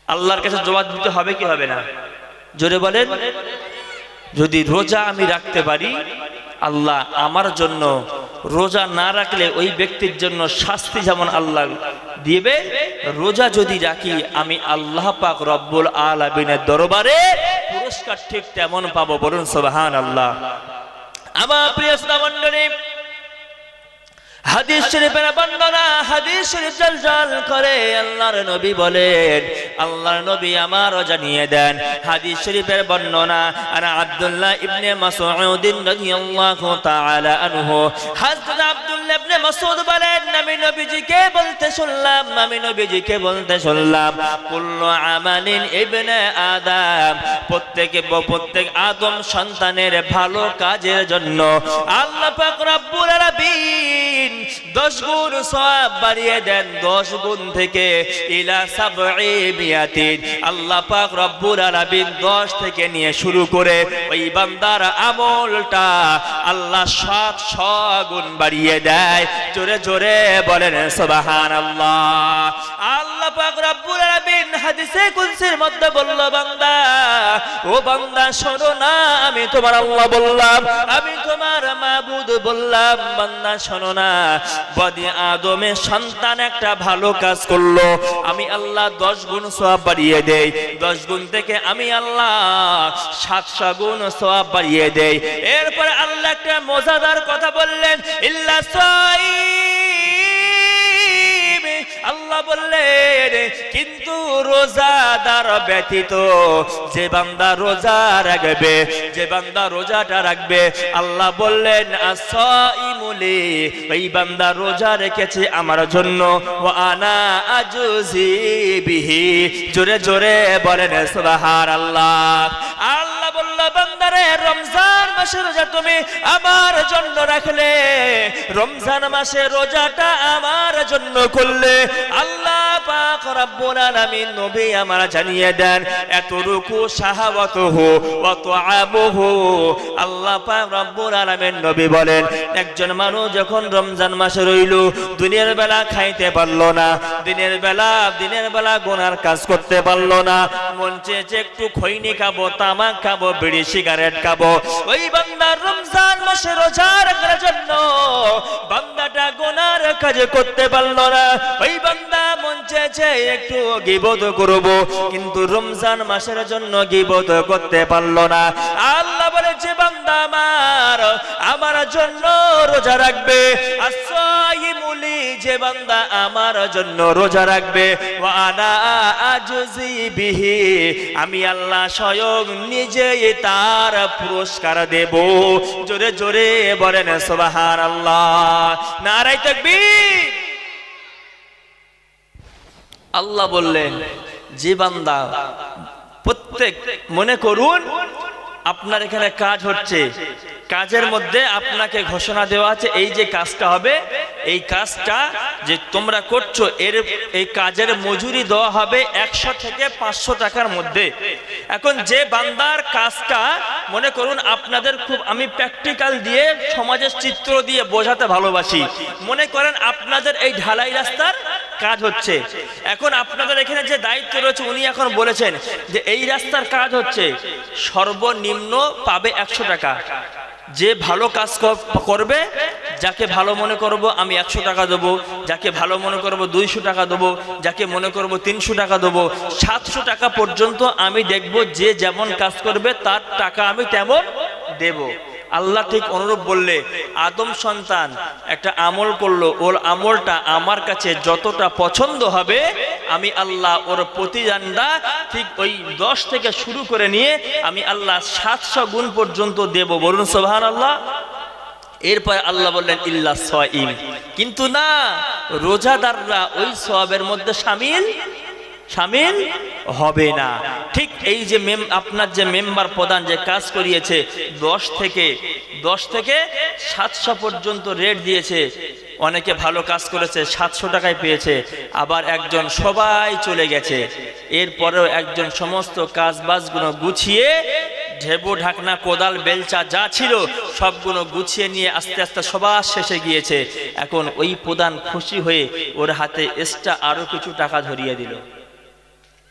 আল্লাহর কাছে জবাব দিতে হবে কি হবে না? জোরে বলেন। যদি রোজা আমি রাখতে পারি, আল্লাহ আমার জন্য, রোজা না রাখলে ওই ব্যক্তির জন্য শাস্তি যেমন আল্লাহ দিবে, রোজা যদি রাখি আমি আল্লাহ পাক রব্বুল আলামিনের দরবারে পুরস্কার ঠিক তেমন পাবো। বলুন সুবহানাল্লাহ। আমার প্রিয় শ্রোতা মণ্ডলী, হাদিস শরীফের বর্ণনা, হাদিস শরীফ জল করে আল্লাহর নবী বলেন, আল্লাহর নবী আমারও জানিয়ে দেন। হাদিস শরীফের বর্ণনা আর আব্দুল্লাহ ইবনে মাসউদ রাদিয়াল্লাহু তাআলা আনহু, হযরত আব্দুল্লাহ ইবনে মাসউদ বলেন, আমি নবীজিকে বলতে শুনলাম কুল্লু আমালিন ইবনে আদম, প্রত্যেক আদম সন্তানের ভালো কাজের জন্য আল্লাহ পাক রব্বুল আলামিন 10 গুণ সওয়াব বাড়িয়ে দেন। 10 গুণ থেকে ইলা 700 আল্লাহ পাক রব্বুল আলামিন 10 থেকে নিয়ে শুরু করে ওই বান্দার আমলটা আল্লাহ 700 গুণ বাড়িয়ে দেয়। জোরে জোরে বলেন সুবহানাল্লাহ। আল্লাহ পাক রব্বুল আলামিন হাদিসে কুদসির মধ্যে বলল, বান্দা, ও বান্দা শোনো না, আমি তোমার আল্লাহ বললাম, আমি তোমার মাবুদ বললাম, বান্দা শোনো না, বনি আদমের সন্তান একটা ভালো কাজ করলো, আমি আল্লাহ 10 গুণ সওয়াব বাড়িয়ে দেই। 10 গুণ থেকে আমি আল্লাহ 700 গুণ সওয়াব বাড়িয়ে দেই। এরপরে আল্লাহ একটা মজাদার কথা বললেন, ইল্লা সাইম, আল্লাহ বললেন কিন্তু রোজাদার ব্যতীত যে বান্দা রোজা রাখবে, যে বান্দা রোজাটা রাখবে, আল্লাহ বললেন আসাইমুলি, এই বান্দা রোজা রেখেছে আমার জন্য, ওয়া আনা আজজি বিহি। জোরে জোরে বলেন সুবহানাল্লাহ। আল্লাহ বলল, বান্দারে, রমজান মাসে রোজা তুমি আমার জন্য রাখলে, রমজান মাসে রোজাটা আমার জন্য করলে, আল্লাহ পাক রব্বুল আলামিন নবী আমরা জানিয়ে দেন, এতরুকু শাহাওয়াতুহু ওয়া তুআমুহু। আল্লাহ পাক রব্বুল আলামিন নবী বলেন, একজন মানুষ যখন রমজান মাসে রইল, দিনের বেলা খাইতে পারলো না, দিনের বেলা গুনার কাজ করতে পারলো না, মন চেয়েছে একটু খৈনি খাবো, তামাক খাবো, বিড়ি সিগারেট খাবো, ওই বান্দা রমজান মাসে রোজা রাখার জন্য বান্দাটা গুনার কাজ করতে পারলো না, ওই বান্দা মন চেয়েছে একটু গীবত করব, কিন্তু রমজান মাসের জন্য গীবত করতে পারলো না। আল্লাহ বলে, যে বান্দা আমার জন্য রোজা রাখবে, আসাইমুলি, যে বান্দা আমার জন্য রোজা রাখবে, ওয়া আনা আজজি বিহি, আমি আল্লাহ স্বয়ং নিজেই তার পুরস্কার দেব। জোরে জোরে বলেন সুবহানাল্লাহ, নারে তাকবীর। আল্লাহ বললেন, যে বান্দা প্রত্যেক, মনে করুন আপনার এখানে কাজ হচ্ছে, কাজের মধ্যে আপনাকে ঘোষণা দেওয়া আছে এই যে কাজটা হবে, এই কাজটা যে তোমরা করছো, এই কাজের মজুরি দেওয়া হবে 100 থেকে 500 টাকার মধ্যে। এখন যে বান্দার কাজটা, মনে করুন আপনাদের খুব আমি প্র্যাকটিক্যাল দিয়ে সমাজের চিত্র দিয়ে বোঝাতে ভালোবাসি। মনে করেন আপনাদের এই ঢালাই রাস্তার কাজ হচ্ছে, এখন আপনাদের এখানে যে দায়িত্ব রয়েছে উনি এখন বলেছেন যে এই রাস্তার কাজ হচ্ছে, সর্বনিম্ন পাবে 100 টাকা। যে ভালো কাজ করবে, যাকে ভালো মনে করব আমি 100 টাকা দেবো, যাকে ভালো মনে করব 200 টাকা দেবো, যাকে মনে করব 300 টাকা দেবো, 700 টাকা পর্যন্ত আমি দেখব, যে যেমন কাজ করবে তার টাকা আমি তেমন দেব। আল্লাহ ঠিক অনুরূপ বললে, আদম সন্তান একটা আমল করলো, ওর আমলটা আমার কাছে যতটা পছন্দ হবে, আমি আল্লাহ ওর প্রতিদানটা ঠিক ওই 10 থেকে শুরু করে নিয়ে আমি আল্লাহ 700 গুণ পর্যন্ত দেব। বলুন সুবহানাল্লাহ। এরপর আল্লাহ বললেন, ইল্লা সাইম, কিন্তু না, রোজাদাররা ওই সওয়াবের মধ্যে শামিল হবে না। ঠিক এই যে আপনার যে মেম্বার প্রধান যে কাজ করিয়েছে, 10 থেকে 700 পর্যন্ত রেট দিয়েছে, অনেকে ভালো কাজ করেছে 700 টাকায় পেয়েছে, আবার একজন সবাই চলে গেছে, এরপরেও একজন সমস্ত কাজ বাজগুলো গুছিয়ে, ঢেবু ঢাকনা কোদাল বেলচা যা ছিল সবগুলো গুছিয়ে নিয়ে আস্তে আস্তে সবার শেষে গিয়েছে। এখন ওই প্রধান খুশি হয়ে ওর হাতে এক্সট্রা আরো কিছু টাকা ধরিয়ে দিল।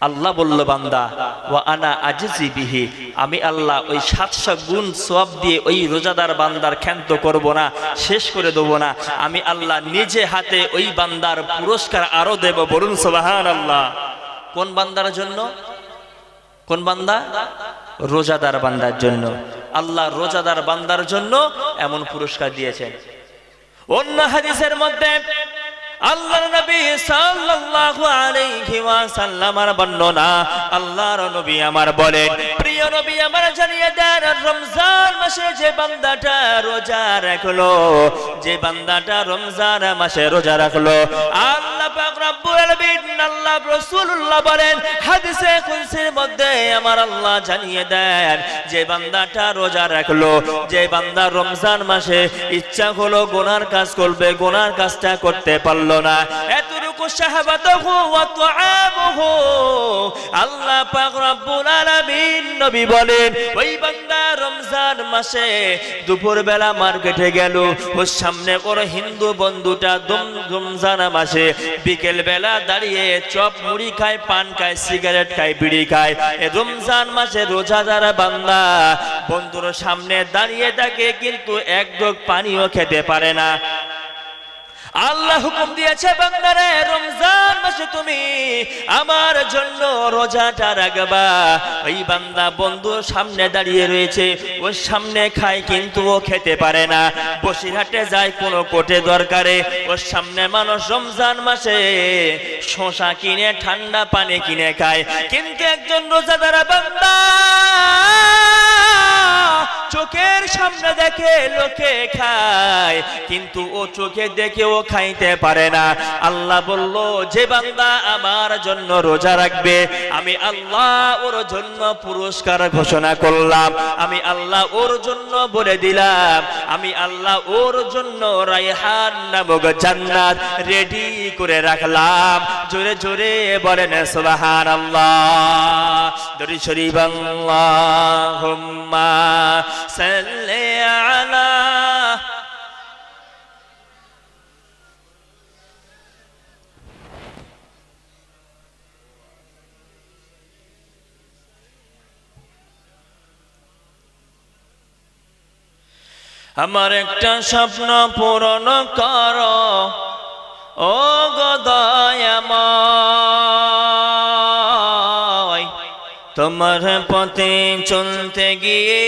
আল্লাহ বলল, বান্দা, ওয়া আনা আজজি বিহি, আমি আল্লাহ ওই 700 গুণ সওয়াব দিয়ে ওই রোজাদার বান্দার ক্ষান্ত করব না, শেষ করে দেব না, আমি আল্লাহ নিজে হাতে ওই বান্দার পুরস্কার আরো দেব। বলুন সুবহানাল্লাহ। কোন বান্দার জন্য? কোন বান্দা? রোজাদার বান্দার জন্য। আল্লাহ রোজাদার বান্দার জন্য এমন পুরস্কার দিয়েছেন। অন্য হাদিসের মধ্যে আল্লাহর নবী সাল্লাল্লাহু আলাইহি ওয়াসাল্লামের বর্ণনা, আল্লাহর নবী আমার বলেন, প্রিয় নবী আমার জানিয়ে দেন, রমজান মাসে যে বান্দাটা রোজা রাখলো, যে বান্দাটা রমজান মাসে রোজা রাখলো, আল্লাহ পাক রব্বুল আলামিন আল্লাহ রাসূলুল্লাহ বলেন হাদিসে কুদসির মধ্যে আমার আল্লাহ জানিয়ে দেন, যে বান্দাটা রোজা রাখলো, যে বান্দা রমজান মাসে ইচ্ছা হলো গুনার কাজ করবে, গুনার কাজটা করতে পারল না, এতটুকু শাহওয়াতুহু ওয়া তুআমুহু, আল্লাহ পাক রব্বুল আলামিন নবী বলেন ওই বান্দা রমজান মাসে দুপুর বেলা মার্কেটে গেল, ওর সামনে ওর হিন্দু বন্ধুটা রমজান মাসে বিকেল বেলা দাঁড়িয়ে চপ মুড়ি খায়, পান খায়, সিগারেট খায়, বিড়ি খায়, রমজান মাসে রোজাদার বান্দা বন্ধুর সামনে দাঁড়িয়ে থাকে কিন্তু এক ঢোক পানিও খেতে পারে না। আল্লাহ হুকুম দিয়েছে বান্দারে রমজান মাসে তুমি আমার জন্য রোজাটা রাখবা। ওই বান্দা বন্ধুর সামনে দাঁড়িয়ে রয়েছে, ওর সামনে খায় কিন্তু ও খেতে পারে না, বসিরহাটে যায় কোনো কোটে দরকারে, ওর সামনে মানুষ রমজান মাসে শসা কিনে ঠান্ডা পানি কিনে খায়, কিন্তু একজন রোজাদার বান্দা চোখের সামনে দেখে লোকে খায় কিন্তু ও চোখে দেখে ও খাইতে পারে না। আল্লাহ বলল যে বান্দা আমার জন্য রোজা রাখবে আমি আল্লাহ ওর জন্য পুরস্কার ঘোষণা করলাম, আমি আল্লাহ ওর জন্য বলে দিলাম, আমি আল্লাহ ওর জন্য রায়হান নামক জান্নাত রেডি করে রাখলাম। জোরে জোরে বলেন সুবহানাল্লাহ। দরুদ শরীফ আল্লাহুম্মা সাল্লি আলা আমার একটা স্বপ্ন পূরণ করো ও গো দয়াময়, তোমার পথে চলতে গিয়ে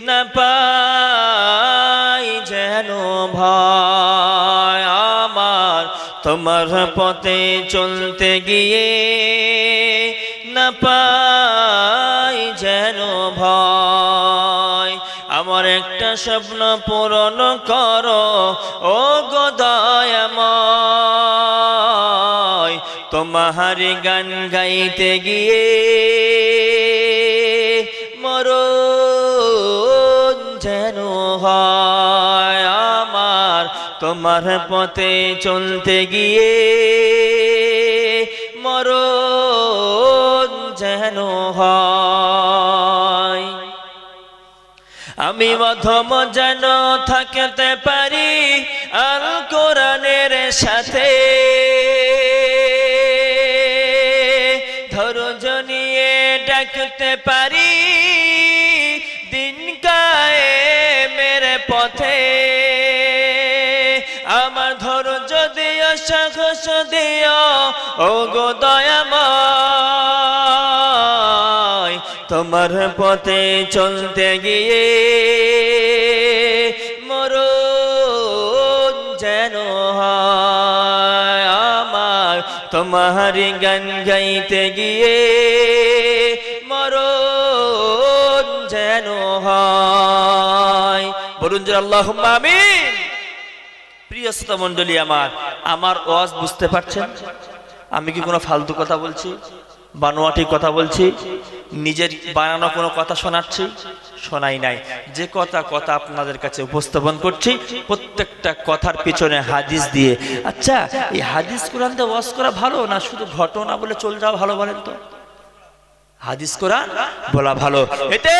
না পাই যেন ভয় আমার, তোমার পথে চলতে গিয়ে না পাই যেন ভয়। আমার একটা স্বপ্ন পূরণ করো ও গো দয়াময়, তোমার গান গাইতে গিয়ে মরণ যেন হয় আমার, তোমার পথে চলতে গিয়ে মরণ যেন হয়। আমি মধ্যম যেন থাকতে পারি আল কোরআনের সাথে, ধৈর্য নিয়ে ডাকতে পারি দিন কায়েমের পথে। আমার ধৈর্য দিও, সাহস দিও ও গো দয়াময়, তোমার পথে চলতে গিয়ে মরণ যেন হয় আমার, তোমার গান গাইতে গিয়ে মরণ যেন হয়। বলুন যে আল্লাহুম্মা আমিন। প্রিয় শ্রোতা মণ্ডলী আমার ওয়াজ বুঝতে পারছেন? আমি কি কোনো ফালতু কথা বলছি, বানোয়াটি কথা বলছি, নিজের বানানো কোনো কথা শোনাচ্ছি? শোনাই নাই। যে কথা আপনাদের কাছে উপস্থাপন করছি প্রত্যেকটা কথার পিছনে হাদিস দিয়ে। আচ্ছা, এই হাদিস কোরআন দিয়ে ওয়াজ করা ভালো না শুধু ঘটনা বলে চলে যাওয়া ভালো বলেন তো? হাদিস কোরআন বলা ভালো, এতে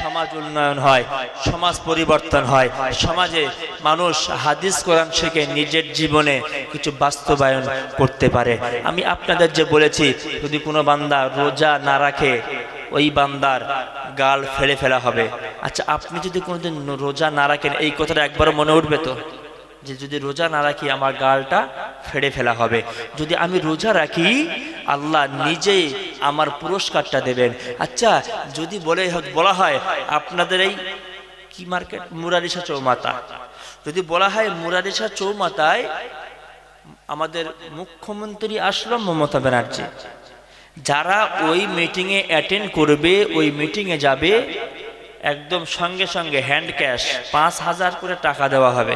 সমাজ উন্নয়ন হয়, সমাজ পরিবর্তন হয়, সমাজে মানুষ হাদিস কোরআন শিখে নিজের জীবনে কিছু বাস্তবায়ন করতে পারে। আমি আপনাদের যে বলেছি যদি কোনো বান্দা রোজা না রাখে ওই বান্দার গাল ফেলে ফেলা হবে। আচ্ছা, আপনি যদি কোনোদিন রোজা না রাখেন এই কথাটা একবার মনে উঠবে তো যে যদি রোজা না রাখি আমার গালটা ফেড়ে ফেলা হবে? যদি আমি রোজা রাখি আল্লাহ নিজেই আমার পুরস্কারটা দেবেন। আচ্ছা, যদি বলা হয় আপনাদের এই কি মার্কেট? মুরারিশা চৌমাথা। যদি বলা হয় মুরারিশা চৌমাথায় আমাদের মুখ্যমন্ত্রী আসলো মমতা ব্যানার্জি, যারা ওই মিটিংয়ে অ্যাটেন্ড করবে, ওই মিটিংয়ে যাবে, একদম সঙ্গে সঙ্গে হ্যান্ড ক্যাশ 5,000 করে টাকা দেওয়া হবে।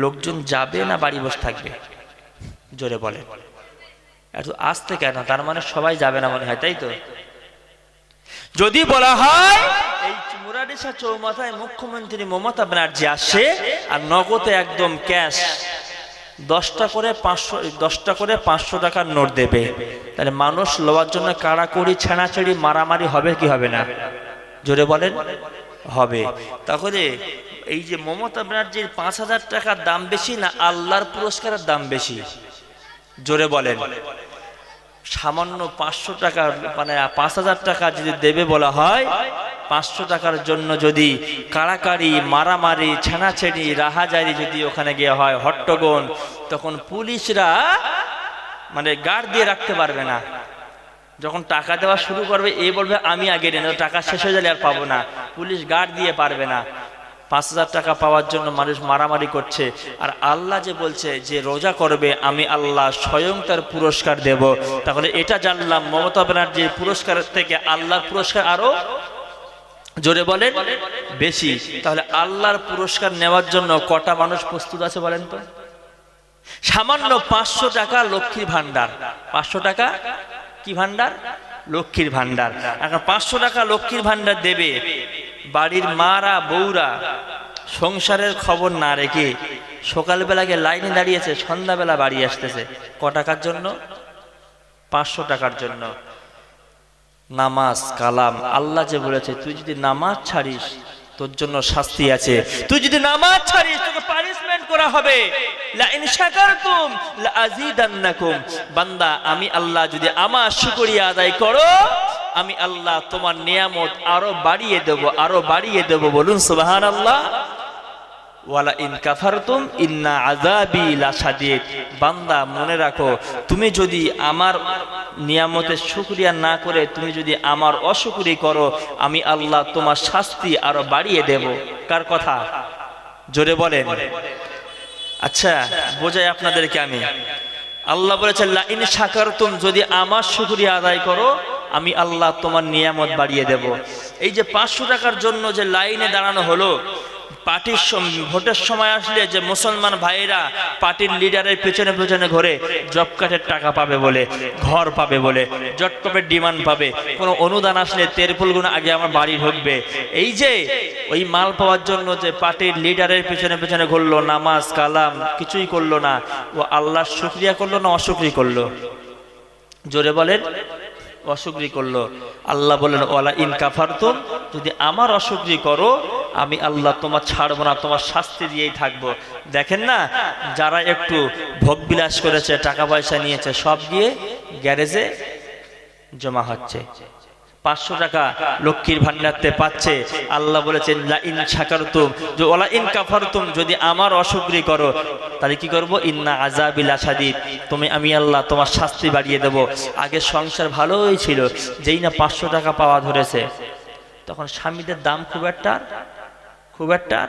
লোকজন যাবে না বাড়ি বসে থাকবে? জোরে বলে। এত আসতে কেন? তার মানে সবাই যাবে না মনে হয়, তাই তো? যদি বলা হয় এই মুরারিশা চৌমাথায় মুখ্যমন্ত্রী মমতা ব্যানার্জি আসে আর নগদে একদম ক্যাশ 10টা করে 500 টাকার নোট দেবে, তাহলে মানুষ লওয়ার জন্য কাড়াকড়ি ছেঁড়াছেড়ি মারামারি হবে কি হবে না? জোরে বলেন, হবে। তাহলে এই যে মমতা ব্যানার্জির 5,000 টাকার দাম বেশি না আল্লাহর পুরস্কারের দাম বেশি? জোরে বলেন। সামান্য 500 টাকা মানে 5,000 টাকা যদি দেবে বলা হয়, 500 টাকার জন্য যদি কাড়াকাড়ি মারামারি ছেঁড়াছেড়ি রাহাজারি যদি ওখানে গিয়ে হয় হট্টগোল, তখন পুলিশরা মানে গার্ড দিয়ে রাখতে পারবে না। যখন টাকা দেওয়া শুরু করবে এই বলবে আমি আগে নেব, টাকা শেষ হয়ে গেলে আর পাবো না, পুলিশ গার্ড দিয়ে পারবে না। 5,000 টাকা পাওয়ার জন্য মানুষ মারামারি করছে। আর আল্লাহ যে বলছে যে রোজা করবে আমি আল্লাহ স্বয়ং তার পুরস্কার দেব, তাহলে এটা জানলাম মমতা ব্যানার্জির পুরস্কারের থেকে আল্লাহর পুরস্কার আরো, জোরে বলেন, বেশি। তাহলে আল্লাহর পুরস্কার নেওয়ার জন্য কটা মানুষ প্রস্তুত আছে বলেন তো? সামান্য 500 টাকা লক্ষ্মীর ভান্ডার। 500 টাকা কি ভান্ডার? লক্ষ্মীর ভান্ডার। এখন 500 টাকা লক্ষ্মীর ভান্ডার দেবে, বাড়ির মারা বউরা সংসারের খবর না রেখে সকালবেলাকে লাইনে দাঁড়িয়েছে, সন্ধ্যাবেলা বাড়ি আসতেছে। ক টাকার জন্য? 500 টাকার জন্য। নামাজ কালাম, আল্লাহ যে বলেছে তুই যদি নামাজ ছাড়িস তোর জন্য শাস্তি আছে, তুই যদি নামাজ ছাড়িস তোকে পানিশমেন্ট করা হবে। লা ইন শাকারতুম লা আযীদান্নাকুম। বান্দা আমি আল্লাহ যদি আমার শুকরিয়া আদায় করো আমি আল্লাহ তোমার নিয়ামত আরো বাড়িয়ে দেব, আরো বাড়িয়ে দেব। বলুন সুবহানাল্লাহ। ওয়ালা ইন কাফারতুম ইন্না আযাবি লাশাদীদ। বান্দা মনে রাখো, তুমি যদি আমার নিয়ামতের শুকরিয়া না করে তুমি যদি আমার অশুকরি করো আমি আল্লাহ তোমার শাস্তি আরো বাড়িয়ে দেব। কার কথা? জোরে বলেন। আচ্ছা বোঝাই আপনাদেরকে আমি। আল্লাহ বলেছেন লা ইন শাকারতুম, যদি আমার শুকরিয়া আদায় করো আমি আল্লাহ তোমার নিয়ামত বাড়িয়ে দেব। এই যে 500 টাকার জন্য যে লাইনে দাঁড়ানো হলো, পার্টির ভোটের সময় আসলে যে মুসলমান ভাইয়েরা পার্টির লিডারের পেছনে পেছনে ঘুরে জব কার্ডের টাকা পাবে বলে, ঘর পাবে বলে, জটকপের ডিমান্ড পাবে, কোনো অনুদান আসলে তেরফুলগুলো আগে আমার বাড়ি ঢুকবে, এই যে ওই মাল পাওয়ার জন্য যে পার্টির লিডারের পেছনে পেছনে ঘুরলো, নামাজ কালাম কিছুই করলো না, ও আল্লাহর শুকরিয়া করলো না অশুকরি করলো? জোরে বলেন। অশুকরি করলো। আল্লাহ বলেন ওয়ালা ইন কাফারতুম, যদি আমার অশুকরি করো আমি আল্লাহ তোমার ছাড়বো না, তোমার শাস্তি দিয়েই থাকবো। দেখেন না, যারা একটু ভোগ বিলাস করেছে, টাকা পয়সা নিয়েছে, সব গিয়ে গ্যারেজে জমা হচ্ছে। 500 টাকা লক্ষ্মীর ভান্ডারতে পাচ্ছে। আল্লাহ বলেছেন লা ইন শাকারতুম, যে ওয়ালা ইন কাফারতুম, যদি আমার অশুকরি করো তাহলে কি করব? ইন্না আযাবি লাশাদীদ, তুমি আমি আল্লাহ তোমার শাস্তি বাড়িয়ে দেব। আগে সংসার ভালোই ছিল, যেই না 500 টাকা পাওয়া ধরেছে তখন স্বামীদের দাম খুব একটা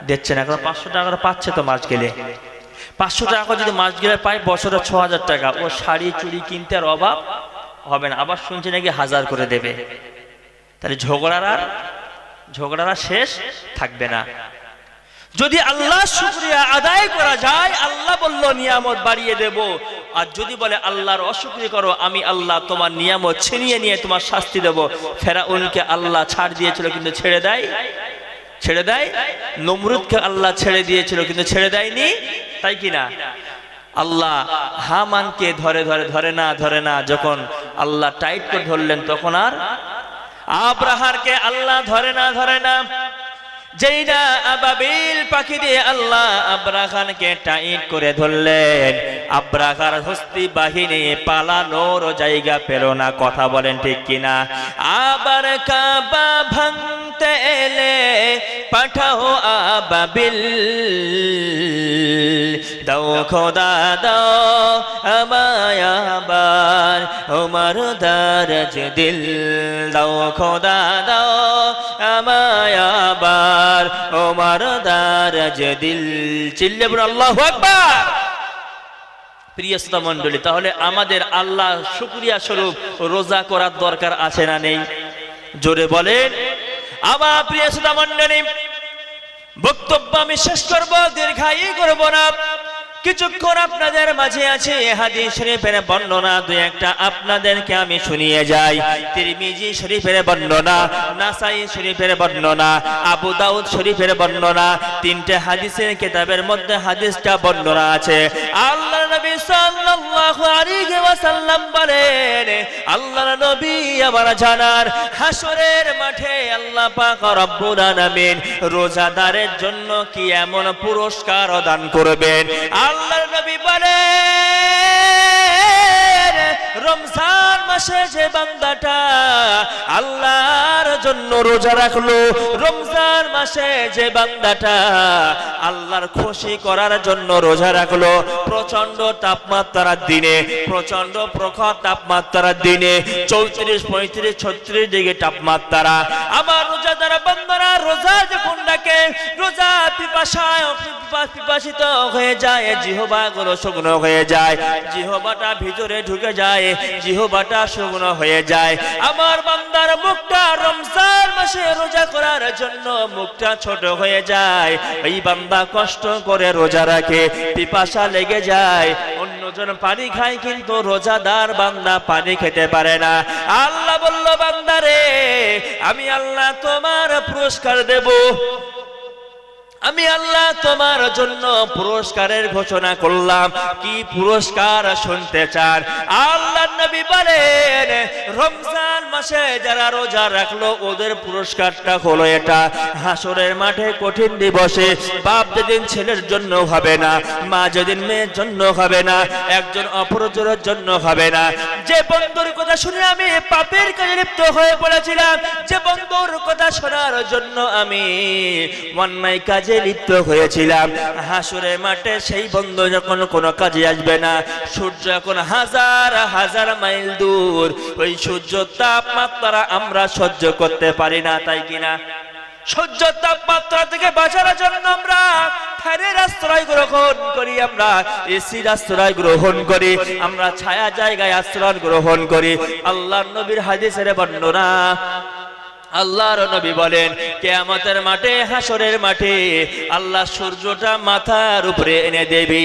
দিচ্ছে না। এখন 500 টাকা পাচ্ছে তো মাস গেলে। 500 টাকা যদি মাস গেলে পায় বছরে 6,000 টাকা, ও শাড়ি চুড়ি কিনতে আর অভাব হবে না। আবার শুনছি নাকি 1000 করে দেবে। তাহলে ঝগড়ারা শেষ থাকবে না। যদি আল্লাহ শুকরিয়া আদায় করা যায় আল্লাহ বলল নিয়ামত বাড়িয়ে দেব, আর যদি বলে আল্লাহর অশুকরি করো আমি আল্লাহ তোমার নিয়ামত ছিনিয়ে নিয়ে তোমার শাস্তি দেব। ফেরাউনকে আল্লাহ ছাড় দিয়েছিল কিন্তু ছেড়ে দেয়। নমরুদকে আল্লাহ ছেড়ে দিয়েছিল কিন্তু ছেড়ে দেয়নি, তাই কিনা? আল্লাহ হামানকে ধরে না, যখন আল্লাহ টাইট করে ধরলেন তখন আর আব্রাহারকে আল্লাহ ধরে না। যেই না আবাবিল পাখি দিয়ে আল্লাহ আব্রাহারকে টাইট করে ধরলেন, আব্রাহার হস্তি বাহিনী পালানোর জায়গা পেল না। কথা বলেন ঠিক কিনা? আবার কাবা ভাঙতে এলে পাঠাও আবাবিল, দাও খোদা দাও আমায় আবার ওমর দারাজ দিল দাও খোদা দাও আমায় আবার ওমর দারাজ দিল চিল্লে বলুন আল্লাহু আকবার। প্রিয় শ্রোতা মণ্ডলী, তাহলে আমাদের আল্লাহ শুকরিয়া স্বরূপ রোজা করার দরকার আছে না নেই? জোরে বলেন। আমার প্রিয় শ্রোতা মণ্ডলী, বক্তব্য আমি শেষ করব, দীর্ঘায়ী করব না। কিছুক্ষণ আপনাদের মাঝে আছে হাদিস শরীফের বর্ণনা, দুই একটা আপনাদেরকে আমি শুনিয়ে যাই। তিরমিজি শরীফের বর্ণনা, নাসাই শরীফের বর্ণনা, আবু দাউদ শরীফের বর্ণনা, তিনটে হাদিসের কিতাবের মধ্যে হাদিসটা বর্ণনা আছে। আল্লাহর নবী সাল্লাল্লাহু আলাইহি ওয়াসাল্লাম বলেন, আল্লাহর নবী আমার জানার হাসরের মাঠে আল্লাহ পাক রব্বুল আলামিন রোজাদারের জন্য কি এমন পুরস্কার দান করবেন। আল্লাহর নবী বলেন, রমজান মাসে যে বান্দাটা আল্লাহর জন্য রোজা রাখলো, রমজান মাসে যে বান্দাটা আল্লাহর খুশি করার জন্য রোজা রাখলো, প্রচন্ড তাপমাত্রার দিনে, প্রচন্ড প্রখর তাপমাত্রার দিনে 34, 35, 36 ডিগ্রি তাপমাত্রা, আমার রোজাদার বান্দারা রোজা যখন ডাকে, রোজা পিপাসায় পিপাসিত হয়ে যায়, জিহ্বা গুলো শুকনো হয়ে যায়, জিহ্বাটা ভিতরে ঢুকে যায়, জিহ্বাটা শুকনো হয়ে যায়। আমার বান্দার মুখটা রমজান মাসে রোজা করার জন্য মুখটা ছোট হয়ে যায়। এই বান্দা কষ্ট করে রোজা রাখে, পিপাসা লেগে যায়, অন্যজন পানি খায় কিন্তু রোজাদার বান্দা পানি খেতে পারে না। আল্লাহ বলল, বান্দারে আমি আল্লাহ তোমার পুরস্কার দেব, আমি আল্লাহ তোমার জন্য পুরস্কারের ঘোষণা করলাম। কি পুরস্কার শুনতে চান? আল্লাহর নবী বলেন, রমজান মাসে যারা রোজা রাখলো ওদের পুরস্কারটা হলো এটা, হাসরের মাঠে কঠিন দিবসে বাপ যেদিন ছেলের জন্য হবে না, মা যেদিন মেয়ের জন্য হবে না, একজন অপরজনের জন্য হবে না, যে বন্ধুর কথা শুনে আমি পাপের কাজে লিপ্ত হয়ে পড়েছিলাম, যে বন্ধুর কথা শোনার জন্য আমি অন্যায় কাজে লিপ্ত হয়েছিলাম, হাসরের মাঠে সেই বন্ধু যখন কোনো কাজে আসবে না, সূর্য এখন হাজার হাজার মাইল দূর, ওই সূর্য তাপমাত্রা আমরা সহ্য করতে পারি না, তাই কিনা? সূর্য তাপমাত্রা থেকে বাঁচার জন্য আমরা ফ্যানের আশ্রয় গ্রহণ করি, আমরা এসির আশ্রয় গ্রহণ করি, আমরা ছায়া জায়গায় আশ্রয় গ্রহণ করি। আল্লাহর নবীর হাদিসের বর্ণনা, আল্লাহর নবী বলেন, কিয়ামতের মাঠে, হাসরের মাঠে আল্লাহ সূর্যটা মাথার উপরে এনে দেবে।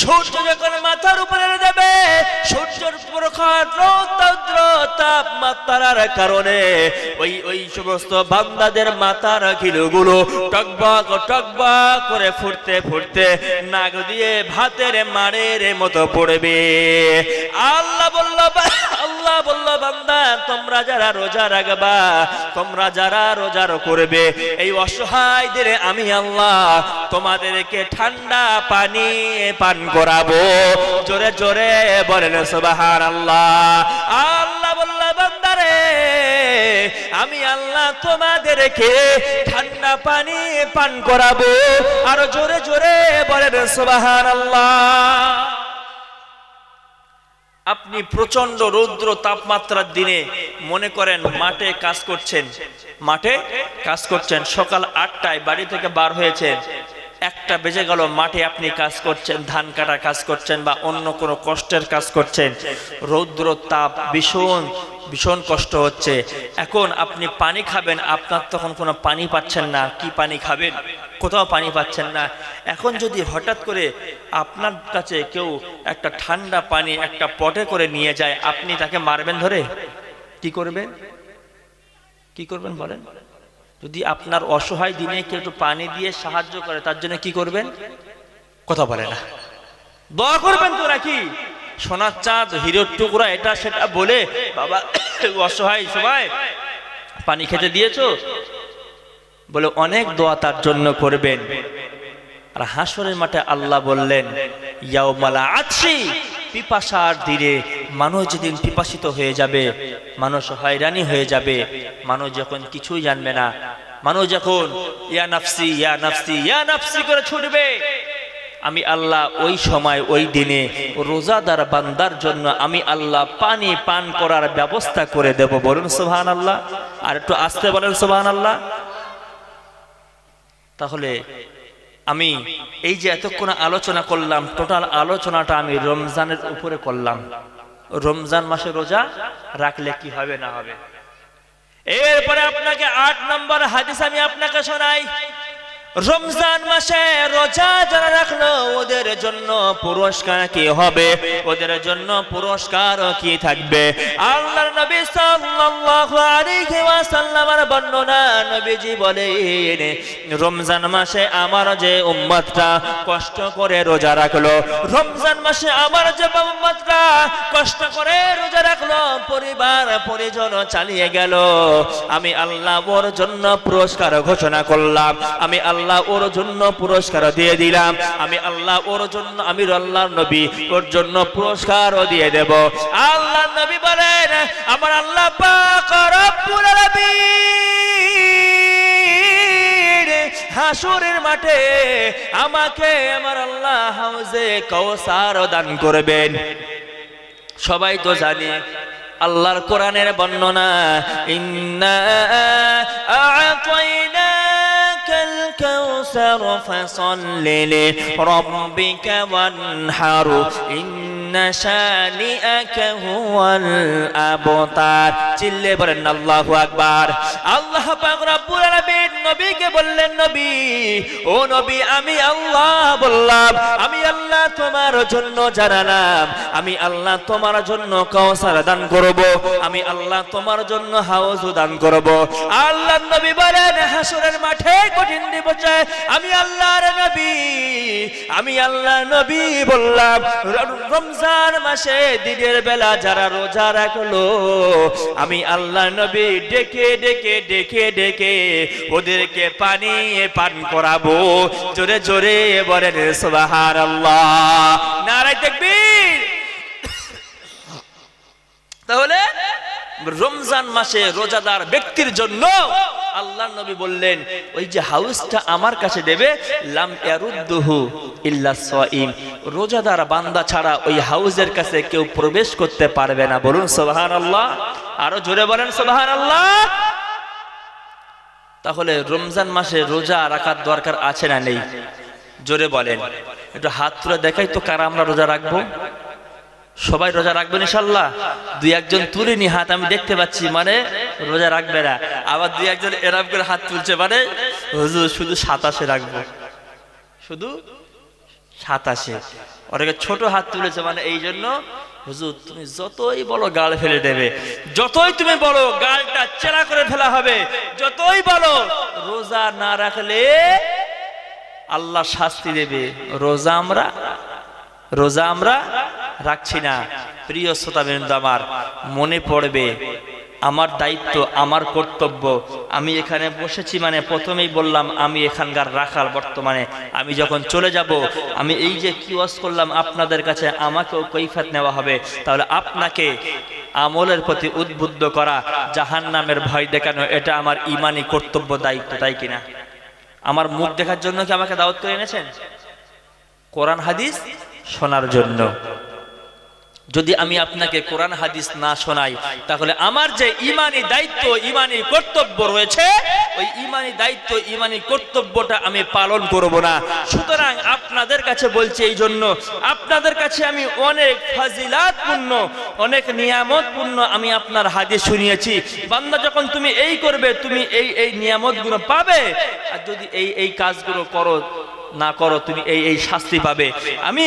সূর্য যখন মাথার উপরে এনে দেবে, সূর্যের প্রখর রৌদ্র তাপমাত্রার কারণে ওই সমস্ত বান্দাদের মাথার কিলুগুলো টকবক টকবক করে ফুটতে ফুটতে নাক দিয়ে ভাতের মাড়ের মতো পড়বে। আল্লাহ বলল, বান্দা তোমরা যারা রোজা রাখবা, তোমরা যারা রোজা করবে, এই অসহায়দের আমি আল্লাহ তোমাদেরকে ঠান্ডা পানি পান করাবো। জোরে জোরে বলেন সুবহানাল্লাহ। আল্লাহ বলল, বান্দারে আমি আল্লাহ তোমাদেরকে ঠান্ডা পানি পান করাবো। আর জোরে জোরে বলেন সুবহানাল্লাহ। আপনি প্রচন্ড রৌদ্র তাপমাত্রার দিনে মনে করেন মাঠে কাজ করছেন, সকাল 8টায় বাড়ি থেকে বার হয়েছেন, 1টা বেজে গেল, মাঠে আপনি কাজ করছেন, ধান কাটা কাজ করছেন বা অন্য কোনো কষ্টের কাজ করছেন, রৌদ্র তাপ ভীষণ কষ্ট হচ্ছে। এখন আপনি পানি খাবেন, আপনার তখন কোনো পানি পাচ্ছেন না, কি পানি খাবেন? কোথাও পানি পাচ্ছেন না। এখন যদি হঠাৎ করে আপনার কাছে কেউ একটা ঠান্ডা পানি একটা পটে করে নিয়ে যায়, আপনি তাকে মারবেন ধরে? কি করবেন বলেন? যদি আপনার অসহায় দিনে কেউ একটু পানি দিয়ে সাহায্য করে, তার জন্য কি করবেন? কথা বলে না, দোয়া করবেন তো নাকি? সোনার চাঁদ, হিরোর টুকরা, এটা সেটা বলে বাবা অসহায় সবাই পানি খেতে দিয়েছো বলে অনেক দোয়া তার জন্য করবেন। আর হাসরের মাঠে আল্লাহ বললেন, ইয়াউমাল আতশি, পিপাসার দিনে মানুষ যেদিন পিপাসিত হয়ে যাবে, মানুষ হয়রানি হয়ে যাবে, মানুষ যখন কিছুই জানবে না, মানুষ যখন ইয়া নাফসি ইয়া নাফসি ইয়া নাফসি করে ছুটবে, আমি আল্লাহ ওই সময় ওই দিনে রোজাদার বান্দার জন্য আমি আল্লাহ পানি পান করার ব্যবস্থা করে দেব। বলুন সুবহানাল্লাহ, আর একটু আস্তে বলেন সুবহানাল্লাহ। তাহলে আমি এই যে এতক্ষণ আলোচনা করলাম, টোটাল আলোচনাটা আমি রমজানের উপরে করলাম। রমজান মাসে রোজা রাখলে কি হবে না হবে। এরপরে আপনাকে 8 নম্বর হাদিস আমি আপনাকে শোনাই। রমজান মাসে রোজা যারা রাখলো ওদের জন্য পুরস্কার কি হবে, ওদের জন্য পুরস্কার কি থাকবে। আল্লাহর নবী সাল্লাল্লাহু আলাইহি ওয়াসাল্লামের বর্ণনা, নবীজি বলেন রমজান মাসে আমার যে উম্মতটা কষ্ট করে রোজা রাখলো, রমজান মাসে আমার যে উম্মতটা কষ্ট করে রোজা রাখলো, পরিবার পরিজন চালিয়ে গেল, আমি আল্লাহ ওর জন্য পুরস্কার ঘোষণা করলাম। আমি আল্লাহ ওর জন্য পুরস্কার দিয়ে দিলাম। আমি আল্লাহ ওর জন্য, আমি আল্লাহর নবী ওর জন্য পুরস্কারও দিয়ে দেব। আল্লাহর নবী বলেন আমার আল্লাহ পাক রব্বুল আলামিন হাসরের মাঠে আমাকে আমার আল্লাহ হাউজে কাউসার দান করবেন। সবাই তো জানি আল্লাহর কোরআনের বর্ণনা, ইন্না আ'তাইনাকাল কাউসার ফাসাল্লি লিরাব্বিকা ওয়ানহার ইন্না শানিআকা হুয়াল আবতার। চিল্লে বলেন আল্লাহু আকবার। আল্লাহ পাক রব্বুল আলামিন নবীকে বললেন, নবী ও নবী আমি আল্লাহ বললাম, আমি আল্লাহ তোমার জন্য জানালাম, আমি আল্লাহ তোমার জন্য কাউসার দান করব, আমি আল্লাহ তোমার জন্য হাউজ দান করব। আল্লাহর নবী বলেন হাসরের মাঠে কঠিন দিবসে আমি আল্লাহর নবী, আমি আল্লাহর নবী বললাম রমজান মাসে দিনের বেলা যারা রোজা রাখলো আমি আল্লাহর নবী ডেকে ডেকে ডেকে ডেকে ওদেরকে পানি পান করাবো। জোরে জোরে বলেন সুবহানাল্লাহ, নারে তাকবীর। তাহলে রমজান মাসে রোজাদার ব্যক্তির জন্য আল্লাহর নবী বললেন ওই যে হাউসটা আমার কাছে দেবে, লাম ইয়ারুদ্দুহু ইল্লা সাইম, রোজাদার বান্দা ছাড়া ওই হাউসের কাছে কেউ প্রবেশ করতে পারবে না। বলুন সুবহানাল্লাহ, আরো জোরে বলেন সুবহানাল্লাহ। তাহলে রমজান মাসে রোজা রাখার দরকার আছে না নেই? জোরে বলেন, একটু হাত তুলে দেখাই তো কারা আমরা রোজা রাখবো। সবাই রোজা রাখবেন ইনশাআল্লাহ? দুই একজন তুলিনি হাত আমি দেখতে পাচ্ছি, মানে রোজা রাখবে না। আবার দুই একজন এরকম করে হাত তুলছে, মানে হুজুর শুধু 27 রাখবো, শুধু 27। অনেকে ছোট হাত তুলেছে, মানে এই জন্য হুজুর তুমি যতই বলো গাল ফেলে দেবে, যতই তুমি বলো গালটা চেরা করে ফেলা হবে, যতই বলো রোজা না রাখলে আল্লাহ শাস্তি দেবে, রোজা আমরা রাখছি না। প্রিয় শ্রোতাবৃন্দ, আমার মনে পড়বে আমার দায়িত্ব, আমার কর্তব্য। আমি এখানে বসেছি, মানে প্রথমেই বললাম আমি এখানকার রাখাল। বর্তমানে আমি যখন চলে যাব, আমি এই যে কি ওয়াজ করলাম আপনাদের কাছে আমাকেও কৈফিয়ত নেওয়া হবে। তাহলে আপনাকে আমলের প্রতি উদ্বুদ্ধ করা, জাহান্নামের ভয় দেখানো, এটা আমার ঈমানি কর্তব্য, দায়িত্ব, তাই কিনা? আমার মুখ দেখার জন্য কি আমাকে দাওয়াত করে এনেছেন? কোরআন হাদিস শোনার জন্য। যদি আমি আপনাকে কোরআন হাদিস না শোনাই, তাহলে আমার যে ঈমানি দায়িত্ব, ঈমানি কর্তব্য রয়েছে, ওই ঈমানি দায়িত্ব, ঈমানি কর্তব্যটা আমি পালন করব না। সুতরাং আপনাদের কাছে বলছি, এই জন্য আপনাদের কাছে আমি অনেক ফাজিলাতপূর্ণ, অনেক নিয়ামতপূর্ণ আমি আপনার হাদিস শুনিয়েছি। বান্দা যখন তুমি এই করবে, তুমি এই নিয়ামতগুলো পাবে, আর যদি এই কাজগুলো না করো তুমি এই শাস্তি পাবে। আমি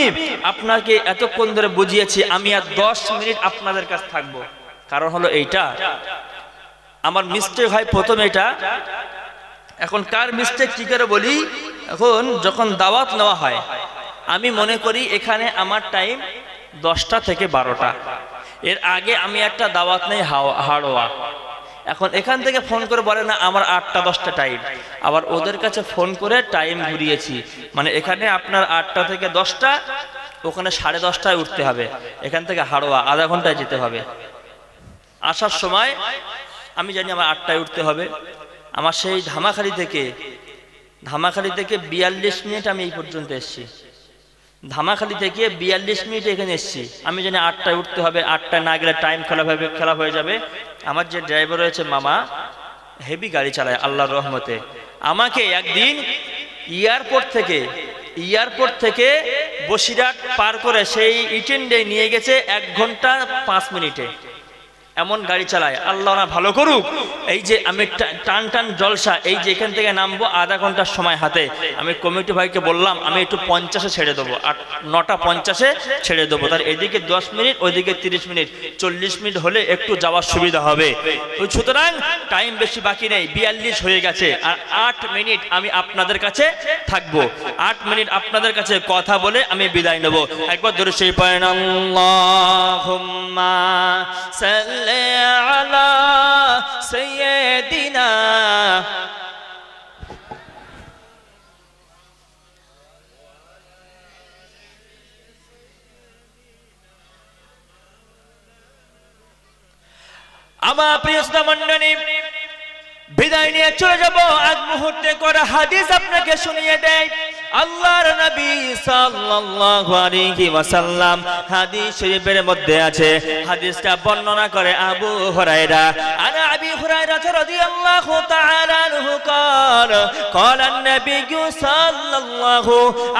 আপনাকে এতক্ষণ ধরে বুঝিয়েছি, আমি আর 10 মিনিট আপনাদের কাছে থাকবো। কারণ হলো এইটা আমার মিস্টেক হয় প্রথম এটা। এখন কার মিস্টেক কি করে বলি, এখন যখন দাওয়াত নেওয়া হয় আমি মনে করি এখানে আমার টাইম 10টা থেকে 12টা, এর আগে আমি একটা দাওয়াত নেই হাড়োয়া। এখন এখান থেকে ফোন করে বলে না আমার 8টা 10টা টাইম, আবার ওদের কাছে ফোন করে টাইম ঘুরিয়েছি, মানে এখানে আপনার 8টা থেকে 10টা, ওখানে 10:30টায় উঠতে হবে, এখান থেকে হাড়োয়া আধা ঘন্টায় যেতে হবে। আসার সময় আমি জানি আমার 8টায় উঠতে হবে। আমার সেই ধামাখালি থেকে 42 মিনিট আমি এই পর্যন্ত এসেছি। ধামাখালি থেকে 42 মিনিটে এখানে এসেছি। আমি জানি 8টায় উঠতে হবে, 8টায় না গেলে টাইম খারাপ হয়ে যাবে। আমার যে ড্রাইভার রয়েছে মামা, হেভি গাড়ি চালায় আল্লাহর রহমতে। আমাকে একদিন এয়ারপোর্ট থেকে বসিরহাট পার করে সেই ইটেন্ডে নিয়ে গেছে 1 ঘন্টা 5 মিনিটে। এমন গাড়ি চালায়, আল্লাহ না ভালো করুক। এই যে আমি টান জলসা, এই যে এখান থেকে নামবো আধা ঘন্টার সময় হাতে। আমি কমিটি ভাইকে বললাম আমি একটু 50-এ ছেড়ে দেবো, 9টা 50-এ ছেড়ে দেবো। তার এদিকে 10 মিনিট, ওইদিকে 30 মিনিট, 40 মিনিট হলে একটু যাওয়ার সুবিধা হবে। সুতরাং টাইম বেশি বাকি নেই, 42 হয়ে গেছে। আর 8 মিনিট আমি আপনাদের কাছে থাকবো। 8 মিনিট আপনাদের কাছে কথা বলে আমি বিদায় নেব। একবার ধরে সেই পয়েন আল্লাহুম্মা সাল্লি আলা সাইয়্যিদিনা আমার প্রিয় শ্রোতা মণ্ডলী, বিদায় নিয়ে চলে যাব। আজ মুহূর্তে করা হাদিস আপনাকে শুনিয়ে দেয়। আল্লাহর নবী সাল্লাল্লাহু আলাইহি ওয়াসাল্লাম হাদিস শরীফের মধ্যে আছে, হাদিসটা বর্ণনা করে আবু হুরায়রা। আনা আবি হুরায়রা রাদিয়াল্লাহু তাআলা আনহু قال قال النبي সাল্লাল্লাহু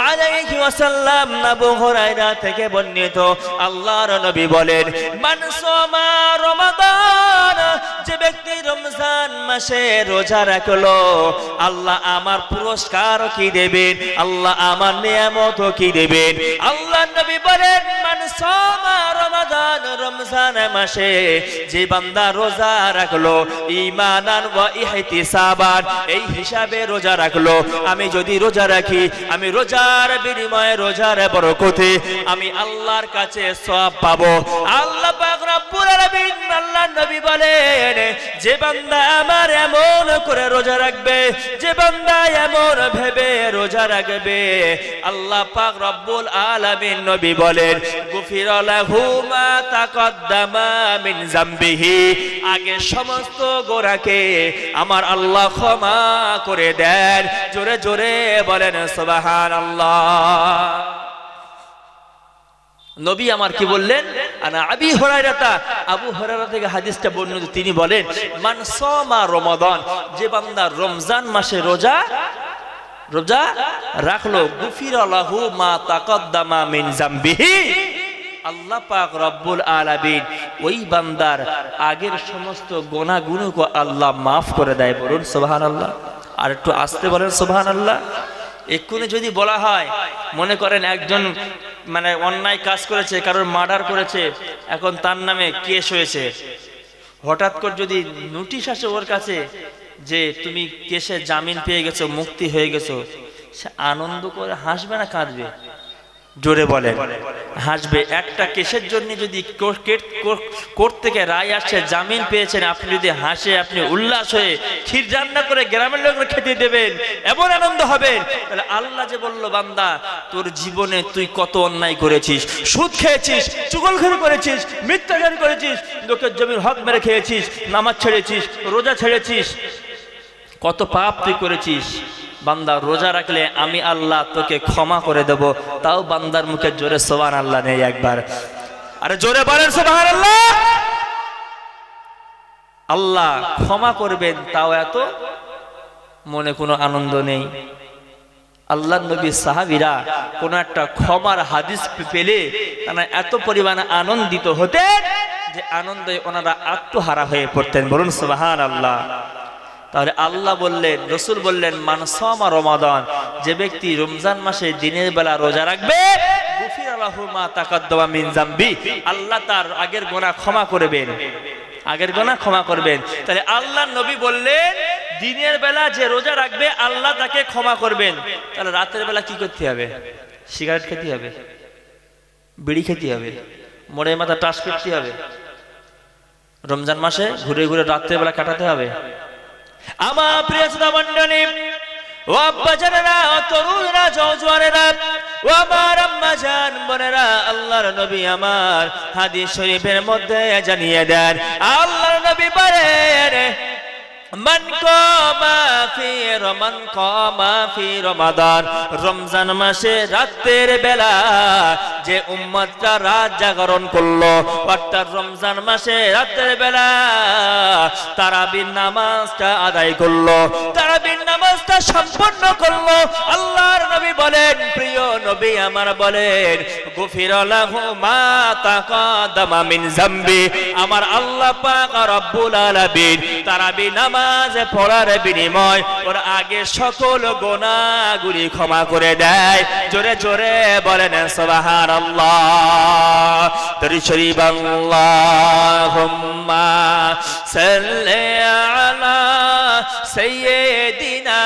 আলাইহি ওয়াসাল্লাম, আবু হুরায়রা থেকে বর্ণিত, আল্লাহর নবী বলেন, মান সামা রমাদান, যে ব্যক্তি রমজান মাসে রোজা রাখলো, আল্লাহ আমার পুরস্কার কি দেবেন, আল্লাহ আমার নিয়ামত কি দেবেন। আল্লাহ নবী বলেন, মান সামা রমাদান, রমজান মাসে যে বান্দা রোজা রাখলো, ঈমানান ওয়া ইহতিসাবান, এই হিসাবে রোজা রাখলো। আমি যদি রোজা রাখি, আমি রোজার বিনিময়ে, রোজার বরকতে আমি আল্লাহর কাছে সওয়াব পাবো। আল্লাহ পাক রব্বুল আলামিন, আল্লাহ নবী বলেন, যে বান্দা আমার এমন করে রোজা রাখবে, যে বান্দা এমন ভেবে রোজা রাখবে, আল্লাহ পাক রব্বুল আলামিন নবী বলেন, গুফিরা লাহু মা তাকদ্দামা মিন যামবিহি, আগে সমস্ত গোনাকে আমার আল্লাহ ক্ষমা করে দেন। জোরে জোরে বলেন সুবহানাল্লাহ। নবী আমার কি বললেন, আনা আবি হুরায়রা, আবু হুরায়রা থেকে হাদিসটা বর্ণিত, তিনি বলেন, মান সামা রমাদান, যে বান্দা রমজান মাসে রোজা রাখলো, গুফিরা লাহু মা তাকদ্দামা মিন যামবিহি, আল্লাহ পাক রব্বুল আলামিন ওই বান্দার আগের সমস্ত গুনাহগুলোকে আল্লাহ মাফ করে দেয়। বলুন সুবহানাল্লাহ। আর একটু আস্তে বলেন সুবহানাল্লাহ। এক্ষুনি যদি বলা হয়, মনে করেন একজন মানে অন্যায় কাজ করেছে, কারোর মার্ডার করেছে, এখন তার নামে কেস হয়েছে, হঠাৎ করে যদি নোটিশ আসে ওর কাছে যে তুমি কেসে জামিন পেয়ে গেছো, মুক্তি হয়ে গেছো, সে আনন্দ করে হাসবে না কাঁদবে? জোরে বলেন। হাসবে। একটা কেসের জন্য যদি কোর্ট থেকে রায় আসছে, জামিন পেয়েছেন, আপনি যদি হাসে, আপনি উল্লাস হয়ে ক্ষীর রান্না করে গ্রামের লোকরা খেতে দেবেন, এমন আনন্দ হবে। তাহলে আল্লাহ যে বলল, বান্দা তোর জীবনে তুই কত অন্যায় করেছিস, সুদ খেয়েছিস, চুগলখড়ি করেছিস, মিথ্যাচার করেছিস, লোকের জমির হক মেরে খেয়েছিস, নামাজ ছেড়েছিস, রোজা ছেড়েছিস, কত পাপ তুই করেছিস, বান্দা রোজা রাখলে আমি আল্লাহ তোকে ক্ষমা করে দেব। তাও বান্দার মুখে জোরে সুবহানাল্লাহ নেই একবার। আরে জোরে বলেন সুবহানাল্লাহ। আল্লাহ ক্ষমা করবেন, তাও এত মনে কোনো আনন্দ নেই। আল্লাহর নবী সাহাবীরা কোন একটা ক্ষমার হাদিস পেলে তারা এত পরিমাণে আনন্দিত হতেন যে আনন্দে ওনারা আত্মহারা হয়ে পড়তেন। বলুন সুবহানাল্লাহ। তাহলে আল্লাহ বললেন, রসুল বললেন, মান সামা রমাদান, যে ব্যক্তি রমজান মাসে দিনের বেলা রোজা রাখবে, গুফিরা লাহু মা তাকাদ্দামা মিন যামবি, আল্লাহ তার আগের গুনাহ ক্ষমা করবেন, আগের গুনাহ ক্ষমা করবেন। তাহলে আল্লাহ নবী বললেন, দিনের বেলা যে রোজা রাখবে আল্লাহ তাকে ক্ষমা করবেন। তাহলে রাতের বেলা কি করতে হবে? সিগারেট খেতে হবে, বিড়ি খেতে হবে, মোড়ে মাথা টাস করতে হবে, রমজান মাসে ঘুরে ঘুরে রাতের বেলা কাটাতে হবে। আমার প্রিয় শ্রোতা মণ্ডলী, ও আব্বা জানেরা, ও তরুণরা, জওয়ানেরা, ও আমার আম্মা জান বোনেরা, আল্লাহর নবী আমার হাদিস শরীফের মধ্যে জানিয়ে দেন, আল্লাহর নবী বলেন, মান কামা ফি রমাদান, রমজান মাসে রাতের বেলা যে উম্মতটা রাত জাগরণ করলো, অর্থাৎ রমজান মাসে রাতের বেলা তারাবির নামাজটা আদায় করলো, তারাবির নামাজটা সম্পন্ন করলো, আল্লাহর নবী বলেন, প্রিয় নবী আমার বলেন, গুফিরা লাহু মা তাকাদামা মিন যামবি, আমার আল্লাহ পাক রব্বুল আলামিন তারাবি নামাজ পড়ার বিনিময় ওর আগে সকল গুনাহগুলি ক্ষমা করে দেয়। জোরে জোরে বলেন সুবহানাল্লাহ। দরুদ শরীফ আল্লাহুম্মা সাল্লি আলা সাইয়্যিদিনা